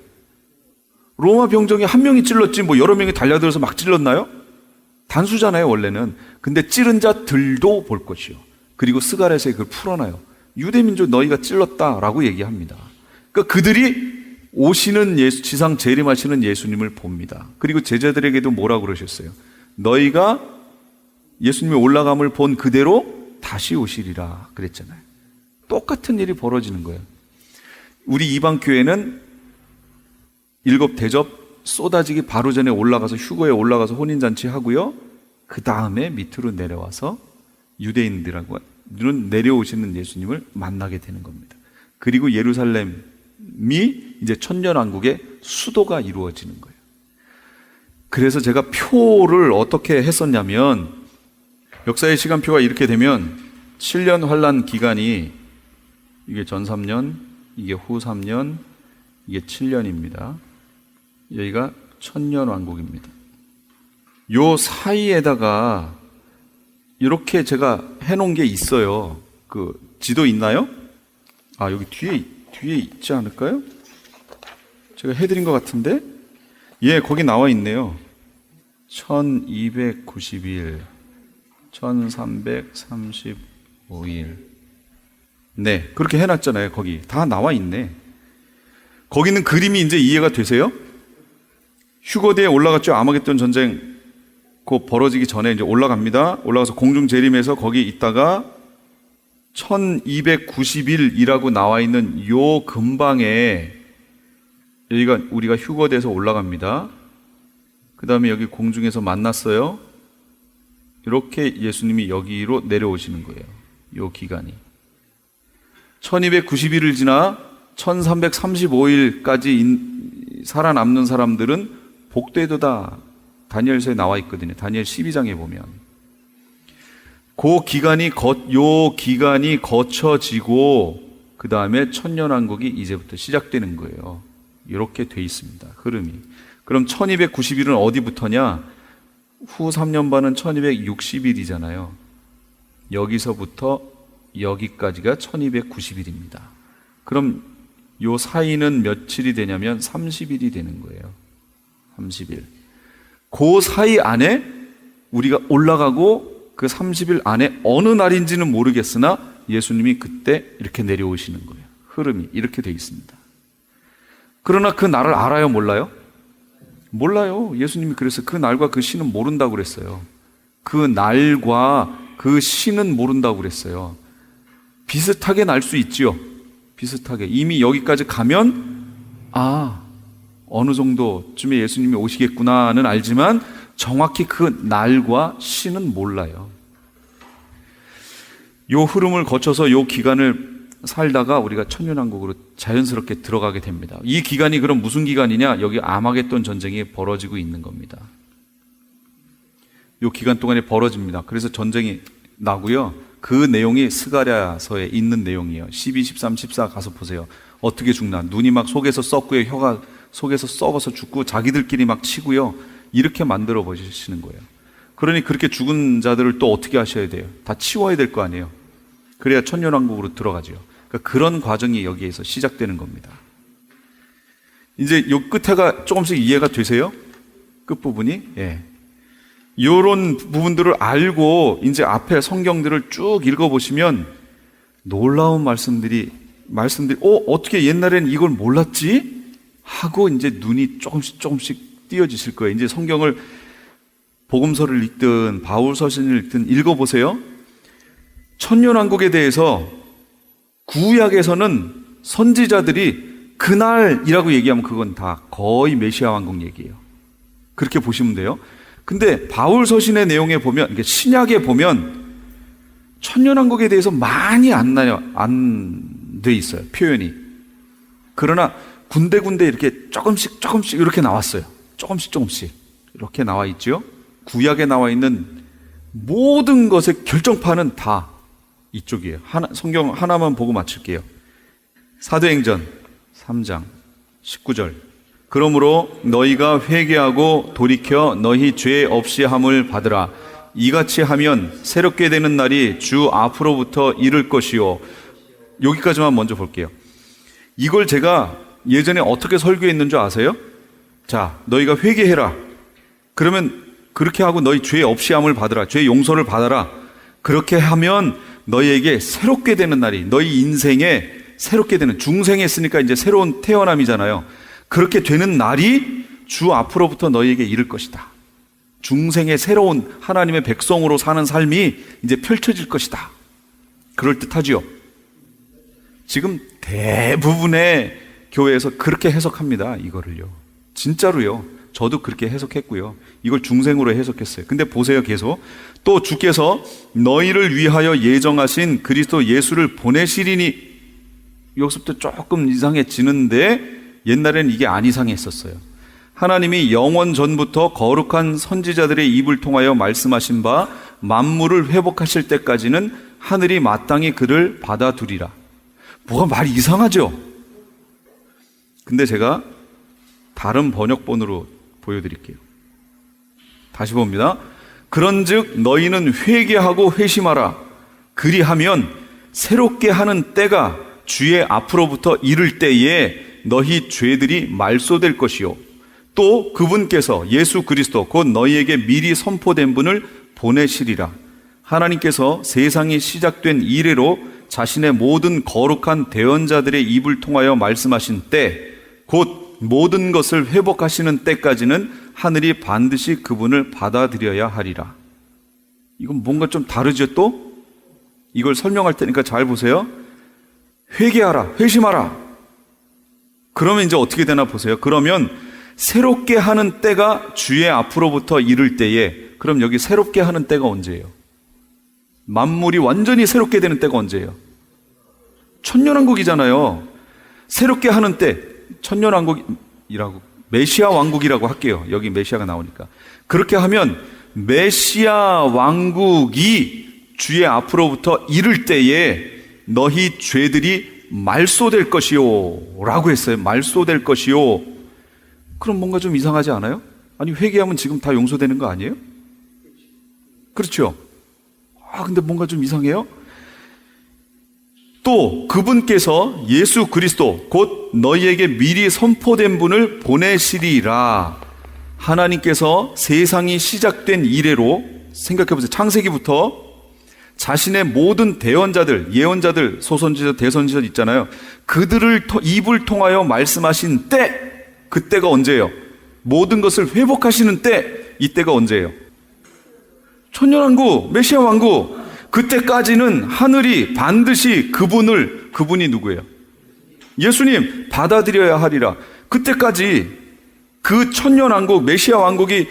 로마 병정이 한 명이 찔렀지 뭐 여러 명이 달려들어서 막 찔렀나요? 단수잖아요, 원래는. 근데 찌른 자들도 볼 것이요. 그리고 스가랴서에 그걸 풀어놔요. 유대민족 너희가 찔렀다라고 얘기합니다. 그러니까 그들이 오시는 지상 재림하시는 예수님을 봅니다. 그리고 제자들에게도 뭐라고 그러셨어요? 너희가 예수님이 올라감을 본 그대로 다시 오시리라 그랬잖아요. 똑같은 일이 벌어지는 거예요. 우리 이방 교회는 7 대접 쏟아지기 바로 전에 올라가서 휴거에 올라가서 혼인잔치 하고요. 그 다음에 밑으로 내려와서 유대인들은 내려오시는 예수님을 만나게 되는 겁니다. 그리고 예루살렘이 이제 천년왕국의 수도가 이루어지는 거예요. 그래서 제가 표를 어떻게 했었냐면, 역사의 시간표가 이렇게 되면 7년 환란 기간이 이게 전 3년, 이게 후 3년, 이게 7년입니다. 여기가 천년왕국입니다. 요 사이에다가 이렇게 제가 해놓은 게 있어요. 그 지도 있나요? 아, 여기 뒤에 있지 않을까요? 제가 해드린 것 같은데? 예, 거기 나와 있네요. 1290일, 1335일. 네, 그렇게 해놨잖아요. 거기 다 나와 있네. 거기는 그림이 이제 이해가 되세요? 휴거대에 올라갔죠. 아마겟돈 전쟁 곧 벌어지기 전에 이제 올라갑니다. 올라가서 공중 재림해서 거기 있다가 1290일이라고 나와 있는 요 근방에 여기가 우리가 휴거돼서 올라갑니다. 그 다음에 여기 공중에서 만났어요. 이렇게 예수님이 여기로 내려오시는 거예요. 요 기간이 1290일을 지나 1335일까지 살아남는 사람들은 복되도다. 다니엘서에 나와 있거든요. 다니엘 12장에 보면 요 기간이 거쳐지고 그 다음에 천년왕국이 이제부터 시작되는 거예요. 이렇게 돼 있습니다. 흐름이. 그럼 1290일은 어디부터냐? 후 3년 반은 1260일이잖아요. 여기서부터 여기까지가 1290일입니다. 그럼 요 사이는 며칠이 되냐면 30일이 되는 거예요. 30일. 그 사이 안에 우리가 올라가고 그 30일 안에 어느 날인지는 모르겠으나 예수님이 그때 이렇게 내려오시는 거예요. 흐름이 이렇게 돼 있습니다. 그러나 그 날을 알아요? 몰라요? 몰라요. 예수님이 그래서 그 날과 그 시는 모른다고 그랬어요. 그 날과 그 시는 모른다고 그랬어요. 비슷하게 날 수 있지요. 비슷하게. 이미 여기까지 가면 어느 정도쯤에 예수님이 오시겠구나는 알지만 정확히 그 날과 시는 몰라요. 요 흐름을 거쳐서 요 기간을 살다가 우리가 천년왕국으로 자연스럽게 들어가게 됩니다. 이 기간이 그럼 무슨 기간이냐? 여기 아마겟돈 전쟁이 벌어지고 있는 겁니다. 요 기간 동안에 벌어집니다. 그래서 전쟁이 나고요. 그 내용이 스가랴서에 있는 내용이에요. 12, 13, 14 가서 보세요. 어떻게 죽나? 눈이 막 속에서 썩고요. 혀가 속에서 썩어서 죽고 자기들끼리 막 치고요. 이렇게 만들어 보시는 거예요. 그러니 그렇게 죽은 자들을 또 어떻게 하셔야 돼요? 다 치워야 될 거 아니에요. 그래야 천년왕국으로 들어가죠. 그러니까 그런 과정이 여기에서 시작되는 겁니다. 이제 요 끝에가 조금씩 이해가 되세요? 끝부분이? 예. 요런 부분들을 알고 이제 앞에 성경들을 쭉 읽어보시면 놀라운 말씀들이 어떻게 옛날에는 이걸 몰랐지? 하고 이제 눈이 조금씩 띄어지실 거예요. 이제 성경을 복음서를 읽든 바울 서신을 읽든 읽어보세요. 천년왕국에 대해서 구약에서는 선지자들이 그날이라고 얘기하면 그건 다 거의 메시아 왕국 얘기예요. 그렇게 보시면 돼요. 근데 바울 서신의 내용에 보면, 신약에 보면 천년왕국에 대해서 많이 안 돼 있어요. 표현이. 그러나 군데군데 이렇게 조금씩 이렇게 나왔어요. 조금씩 이렇게 나와 있죠. 구약에 나와 있는 모든 것의 결정판은 다 이쪽이에요. 성경 하나만 보고 마칠게요. 사도행전 3장 19절. 그러므로 너희가 회개하고 돌이켜 너희 죄 없이 함을 받으라. 이같이 하면 새롭게 되는 날이 주 앞으로부터 이를 것이요. 여기까지만 먼저 볼게요. 이걸 제가 예전에 어떻게 설교했는 줄 아세요? 자, 너희가 회개해라. 그러면 그렇게 하고 너희 죄 없이 함을 받으라. 죄 용서를 받아라. 그렇게 하면 너희에게 새롭게 되는 날이, 너희 인생에 새롭게 되는, 중생했으니까 이제 새로운 태어남이잖아요. 그렇게 되는 날이 주 앞으로부터 너희에게 이를 것이다. 중생의 새로운 하나님의 백성으로 사는 삶이 이제 펼쳐질 것이다. 그럴듯하지요? 지금 대부분의 교회에서 그렇게 해석합니다. 이거를요. 진짜로요. 저도 그렇게 해석했고요. 이걸 중생으로 해석했어요. 근데 보세요. 계속 또 주께서 너희를 위하여 예정하신 그리스도 예수를 보내시리니, 여기서부터 조금 이상해지는데 옛날에는 이게 안 이상했었어요. 하나님이 영원 전부터 거룩한 선지자들의 입을 통하여 말씀하신 바 만물을 회복하실 때까지는 하늘이 마땅히 그를 받아두리라. 뭐가 말이 이상하죠? 근데 제가 다른 번역본으로 보여드릴게요. 다시 봅니다. 그런즉 너희는 회개하고 회심하라. 그리하면 새롭게 하는 때가 주의 앞으로부터 이를 때에 너희 죄들이 말소될 것이요. 또 그분께서 예수 그리스도 곧 너희에게 미리 선포된 분을 보내시리라. 하나님께서 세상이 시작된 이래로 자신의 모든 거룩한 대언자들의 입을 통하여 말씀하신 때, 곧 모든 것을 회복하시는 때까지는 하늘이 반드시 그분을 받아들여야 하리라. 이건 뭔가 좀 다르죠 또? 이걸 설명할 테니까 잘 보세요. 회개하라, 회심하라. 그러면 이제 어떻게 되나 보세요. 그러면 새롭게 하는 때가 주의 앞으로부터 이를 때에, 그럼 여기 새롭게 하는 때가 언제예요? 만물이 완전히 새롭게 되는 때가 언제예요? 천년왕국이잖아요. 새롭게 하는 때, 천년왕국이라고, 메시아 왕국이라고 할게요. 여기 메시아가 나오니까. 그렇게 하면 메시아 왕국이 주의 앞으로부터 이를 때에 너희 죄들이 말소될 것이요 라고 했어요. 말소될 것이요. 그럼 뭔가 좀 이상하지 않아요? 아니, 회개하면 지금 다 용서되는 거 아니에요? 그렇죠? 근데 뭔가 좀 이상해요? 또 그분께서 예수 그리스도 곧 너희에게 미리 선포된 분을 보내시리라. 하나님께서 세상이 시작된 이래로, 생각해보세요. 창세기부터 자신의 모든 대언자들, 예언자들, 소선지자, 대선지자 있잖아요. 그들을 입을 통하여 말씀하신 때, 그때가 언제예요? 모든 것을 회복하시는 때, 이때가 언제예요? 천년왕국, 메시아 왕국. 그때까지는 하늘이 반드시 그분이 누구예요? 예수님 받아들여야 하리라. 그때까지 그 천년왕국, 메시아 왕국이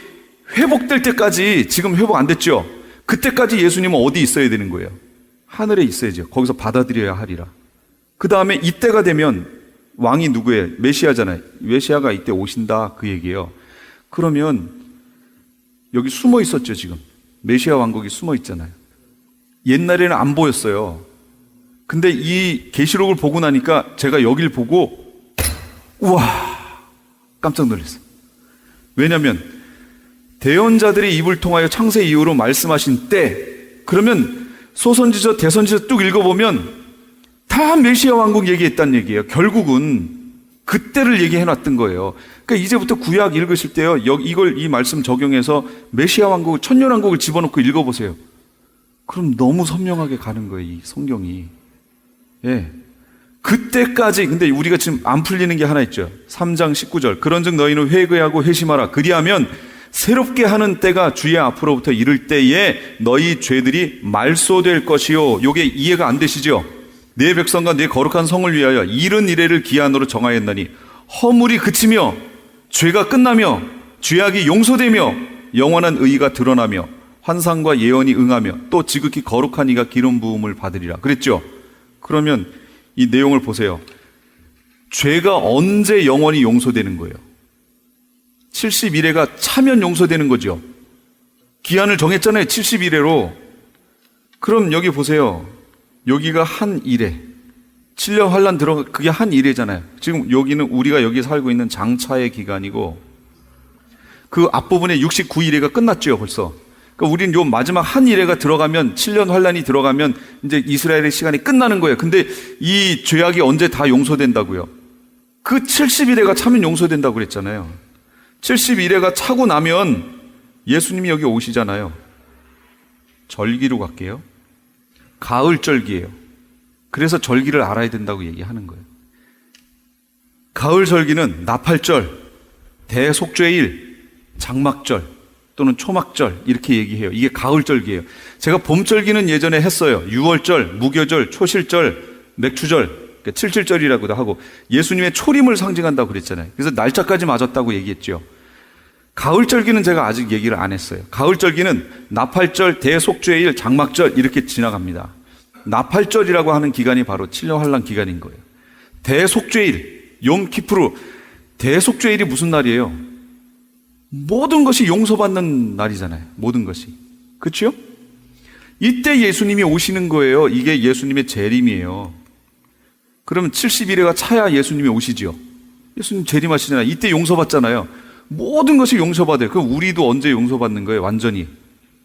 회복될 때까지, 지금 회복 안 됐죠? 그때까지 예수님은 어디 있어야 되는 거예요? 하늘에 있어야죠. 거기서 받아들여야 하리라. 그 다음에 이때가 되면 왕이 누구예요? 메시아잖아요. 메시아가 이때 오신다, 그 얘기예요. 그러면 여기 숨어 있었죠, 지금. 메시아 왕국이 숨어 있잖아요. 옛날에는 안 보였어요. 근데 이 계시록을 보고 나니까 제가 여길 보고 우와, 깜짝 놀랐어요. 왜냐하면 대언자들의 입을 통하여 창세 이후로 말씀하신 때, 그러면 소선지자, 대선지자 뚝 읽어보면 다 메시아 왕국 얘기했다는 얘기예요. 결국은 그때를 얘기해놨던 거예요. 그러니까 이제부터 구약 읽으실 때요, 이 말씀 적용해서 메시아 왕국, 천년왕국을 집어넣고 읽어보세요. 그럼 너무 선명하게 가는 거예요, 이 성경이. 예. 그때까지, 근데 우리가 지금 안 풀리는 게 하나 있죠. 3장 19절. 그런즉 너희는 회개하고 회심하라. 그리하면 새롭게 하는 때가 주의 앞으로부터 이를 때에 너희 죄들이 말소될 것이요. 요게 이해가 안 되시죠? 내 백성과 내 거룩한 성을 위하여 이른 이래를 기한으로 정하였나니 허물이 그치며 죄가 끝나며 죄악이 용서되며 영원한 의의가 드러나며 환상과 예언이 응하며 또 지극히 거룩한 이가 기름 부음을 받으리라. 그랬죠? 그러면 이 내용을 보세요. 죄가 언제 영원히 용서되는 거예요? 70일회가 차면 용서되는 거죠. 기한을 정했잖아요. 70일회로. 그럼 여기 보세요. 여기가 한 일회. 7년 환란 그게 한 일회잖아요. 지금 여기는 우리가 여기 살고 있는 장차의 기간이고, 그 앞부분에 69일회가 끝났죠, 벌써. 그러니까 우리는 요 마지막 한 일회가 들어가면, 7년 환란이 들어가면 이제 이스라엘의 시간이 끝나는 거예요. 근데 이 죄악이 언제 다 용서된다고요? 그 70일회가 차면 용서된다고 그랬잖아요. 71회가 차고 나면 예수님이 여기 오시잖아요. 절기로 갈게요. 가을절기예요. 그래서 절기를 알아야 된다고 얘기하는 거예요. 가을 절기는 나팔절, 대속죄일, 장막절 또는 초막절 이렇게 얘기해요. 이게 가을절기예요. 제가 봄절기는 예전에 했어요. 6월절, 무교절, 초실절, 맥추절, 칠칠절이라고도 하고 예수님의 초림을 상징한다고 그랬잖아요. 그래서 날짜까지 맞았다고 얘기했죠. 가을절기는 제가 아직 얘기를 안 했어요. 가을절기는 나팔절, 대속죄일, 장막절 이렇게 지나갑니다. 나팔절이라고 하는 기간이 바로 7년 환란 기간인 거예요. 대속죄일, 욤키프루. 대속죄일이 무슨 날이에요? 모든 것이 용서받는 날이잖아요. 모든 것이. 그렇죠? 이때 예수님이 오시는 거예요. 이게 예수님의 재림이에요. 그러면 70일회가 차야 예수님이 오시죠. 예수님 재림하시잖아요. 이때 용서받잖아요. 모든 것이 용서받아요. 그럼 우리도 언제 용서받는 거예요? 완전히.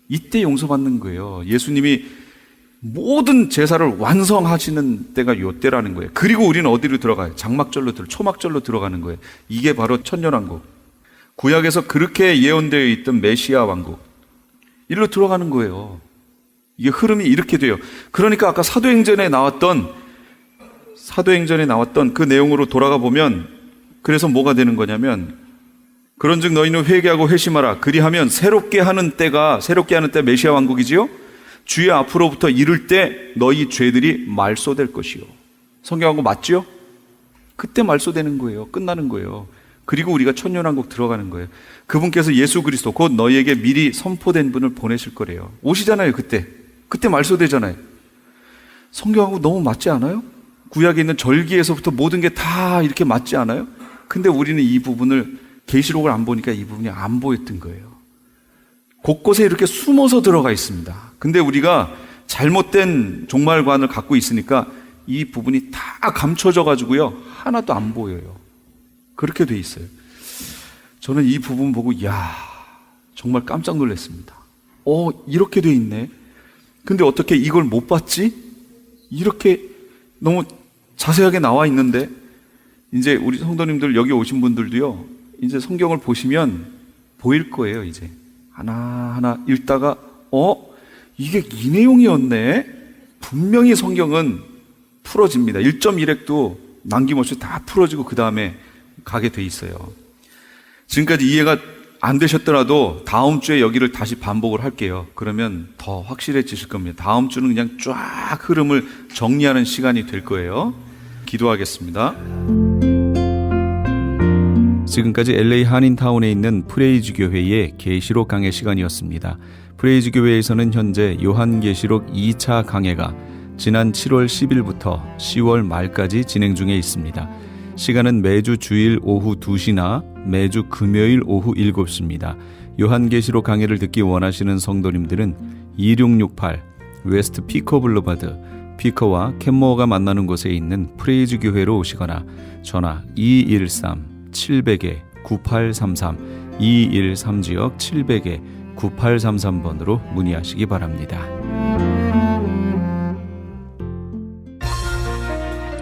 이때 용서받는 거예요. 예수님이 모든 제사를 완성하시는 때가 이때라는 거예요. 그리고 우리는 어디로 들어가요? 장막절로 초막절로 들어가는 거예요. 이게 바로 천년왕국. 구약에서 그렇게 예언되어 있던 메시아 왕국. 이리로 들어가는 거예요. 이게 흐름이 이렇게 돼요. 그러니까 아까 사도행전에 나왔던 그 내용으로 돌아가 보면, 그래서 뭐가 되는 거냐면, 그런즉 너희는 회개하고 회심하라. 그리하면 새롭게 하는 때 메시아 왕국이지요. 주의 앞으로부터 이를 때 너희 죄들이 말소될 것이요. 성경하고 맞죠? 그때 말소되는 거예요. 끝나는 거예요. 그리고 우리가 천년왕국 들어가는 거예요. 그분께서 예수 그리스도 곧 너희에게 미리 선포된 분을 보내실 거래요. 오시잖아요. 그때 말소되잖아요. 성경하고 너무 맞지 않아요? 구약에 있는 절기에서부터 모든 게 다 이렇게 맞지 않아요? 근데 우리는 이 부분을 계시록을 안 보니까 이 부분이 안 보였던 거예요. 곳곳에 이렇게 숨어서 들어가 있습니다. 근데 우리가 잘못된 종말관을 갖고 있으니까 이 부분이 다 감춰져 가지고요, 하나도 안 보여요. 그렇게 돼 있어요. 저는 이 부분 보고 정말 깜짝 놀랐습니다. 이렇게 돼 있네. 근데 어떻게 이걸 못 봤지? 이렇게 너무 자세하게 나와 있는데, 이제 우리 성도님들 여기 오신 분들도요, 이제 성경을 보시면 보일 거예요. 이제 하나하나 읽다가 이게 이 내용이었네. 분명히 성경은 풀어집니다. 1.1핵도 남김없이 다 풀어지고 그 다음에 가게 돼 있어요. 지금까지 이해가 안 되셨더라도 다음 주에 여기를 다시 반복을 할게요. 그러면 더 확실해지실 겁니다. 다음 주는 그냥 쫙 흐름을 정리하는 시간이 될 거예요. 기도하겠습니다. 지금까지 LA 한인타운에 있는 프레이즈 교회의 계시록 강해 시간이었습니다. 프레이즈 교회에서는 현재 요한계시록 2차 강해가 지난 7월 10일부터 10월 말까지 진행 중에 있습니다. 시간은 매주 주일 오후 2시나 매주 금요일 오후 7시입니다. 요한계시록 강해를 듣기 원하시는 성도님들은 2668 웨스트 피커 블루바드, 피커와 캔모어가 만나는 곳에 있는 프레이즈 교회로 오시거나 전화 213-700-9833 213지역 700-9833번으로 문의하시기 바랍니다.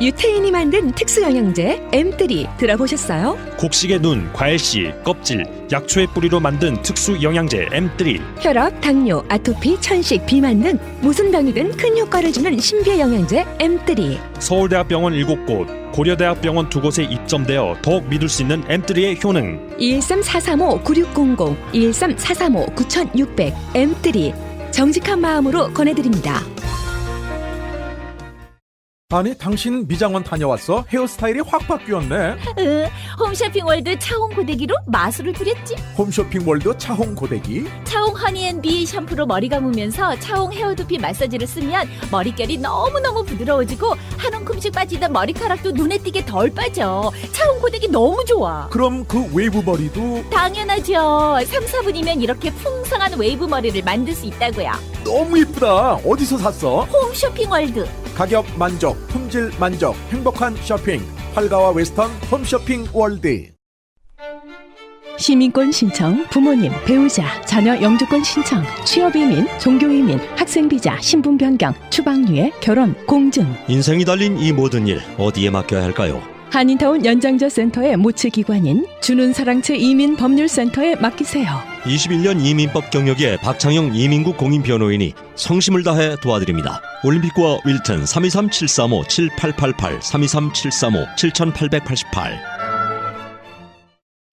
유태인이 만든 특수영양제 M3 들어보셨어요? 곡식의 눈, 과일씨, 껍질, 약초의 뿌리로 만든 특수 영양제 M3. 혈압, 당뇨, 아토피, 천식, 비만 등 무슨 병이든 큰 효과를 주는 신비의 영양제 M3. 서울대학병원 7곳, 고려대학병원 2곳에 입점되어 더욱 믿을 수 있는 M3의 효능. 213-435-9600, 213-435-9600 M3 정직한 마음으로 권해드립니다. 아니 당신 미장원 다녀왔어? 헤어스타일이 확 바뀌었네. 홈쇼핑월드 차홍 고데기로 마술을 부렸지. 홈쇼핑월드 차홍 고데기. 차홍 허니앤비 샴푸로 머리 감으면서 차홍 헤어두피 마사지를 쓰면 머릿결이 너무너무 부드러워지고 한 움큼씩 빠지던 머리카락도 눈에 띄게 덜 빠져. 차홍 고데기 너무 좋아. 그럼 그 웨이브 머리도 당연하죠. 3, 4분이면 이렇게 풍성한 웨이브 머리를 만들 수 있다고요. 너무 이쁘다. 어디서 샀어? 홈쇼핑월드. 가격 만족, 품질 만족, 행복한 쇼핑. 활가와 웨스턴 홈쇼핑 월드. 시민권 신청, 부모님, 배우자, 자녀 영주권 신청, 취업이민, 종교이민, 학생비자, 신분 변경, 추방유예, 결혼, 공증. 인생이 달린 이 모든 일 어디에 맡겨야 할까요? 한인타운 연장자 센터의 모치기관인 주는사랑채 이민법률센터에 맡기세요. 21년 이민법 경력의 박창영 이민국 공인변호인이 성심을 다해 도와드립니다. 올림픽과 윌튼 323-735-7888 323-735-7888.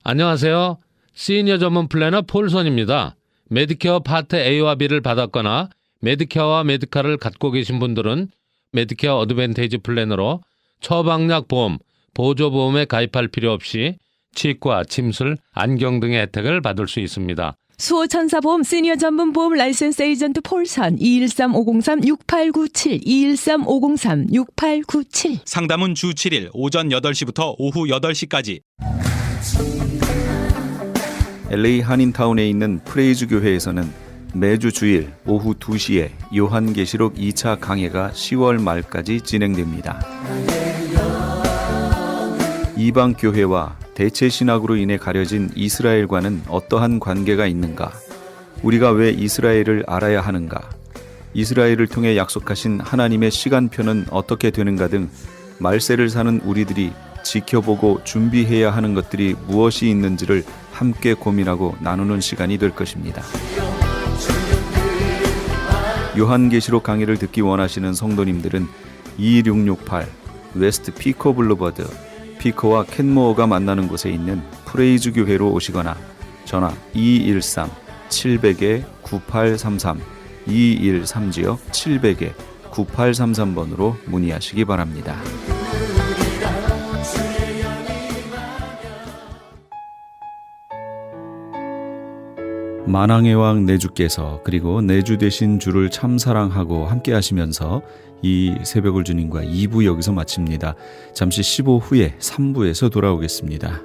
안녕하세요. 시니어 전문 플래너 폴선입니다. 메디케어 파트 A와 B를 받았거나 메디케어와 메디카를 갖고 계신 분들은 메디케어 어드밴테이지 플래너로 처방약 보험, 보조보험에 가입할 필요 없이 치과, 침술, 안경 등의 혜택을 받을 수 있습니다. 수호천사보험 시니어 전문 보험 라이센스 에이전트 폴선 213-503-6897 213-503-6897. 상담은 주 7일 오전 8시부터 오후 8시까지. LA 한인타운에 있는 프레이즈 교회에서는 매주 주일 오후 2시에 요한계시록 2차 강해가 10월 말까지 진행됩니다. 이방 교회와 대체 신학으로 인해 가려진 이스라엘과는 어떠한 관계가 있는가? 우리가 왜 이스라엘을 알아야 하는가? 이스라엘을 통해 약속하신 하나님의 시간표는 어떻게 되는가 등 말세를 사는 우리들이 지켜보고 준비해야 하는 것들이 무엇이 있는지를 함께 고민하고 나누는 시간이 될 것입니다. 요한계시록 강의를 듣기 원하시는 성도님들은 2668 웨스트 피커 블루버드, 피커와 캔모어가 만나는 곳에 있는 프레이즈 교회로 오시거나 전화 213-700-9833 213지역 700에 9833번으로 문의하시기 바랍니다. 만왕의 왕 내주께서 그리고 내주 되신 주를 참 사랑하고 함께 하시면서 이 새벽을 주님과 2부 여기서 마칩니다. 잠시 15 후에 3부에서 돌아오겠습니다.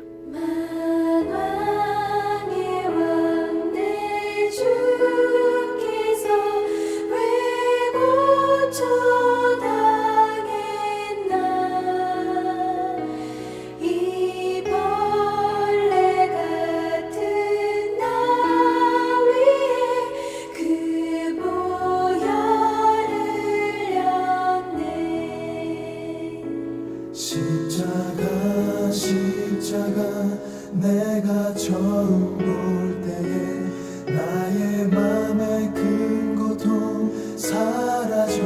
십자가 내가 처음 볼 때에 나의 맘의 큰 고통 사라져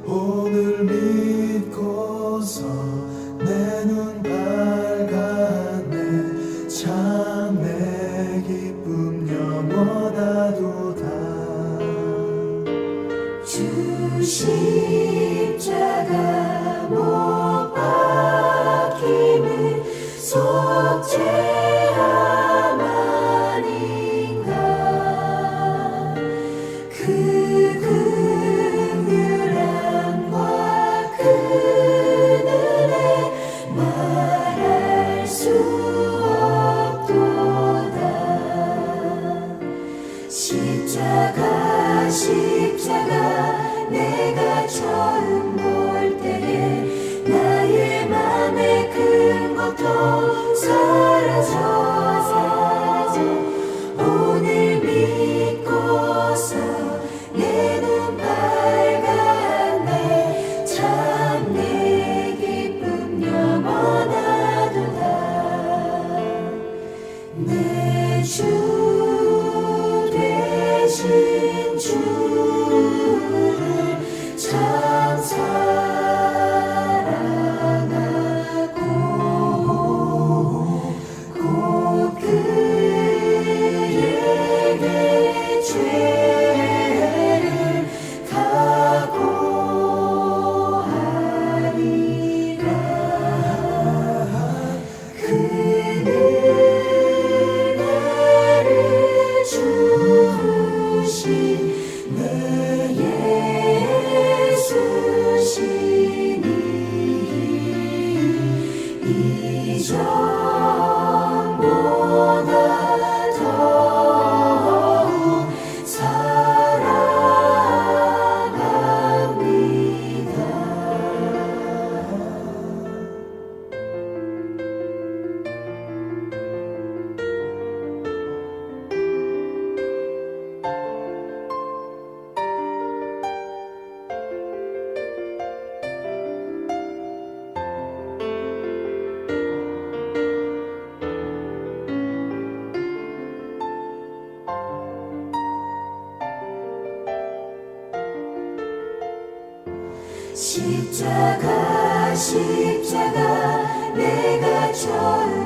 오늘 믿고서 내 눈 밝았네 참 내 기쁨 영원하도다 주 십자가 못 박힘은 속죄함 아닌가 그 긍휼함과 그 은혜 말할 수 없도다 십자가 내가 처음 볼 때에 나의 맘의 큰 고통 사라져 오늘 믿고서 내 눈 밝았네 참 내 기쁨 영원하도다 내 주 되신 주를 참 사랑하고 곧 그에게 죄를 각오하리라 그 은혜를 주신 내 예수시니 이전보다 더욱 십자가 내가 처음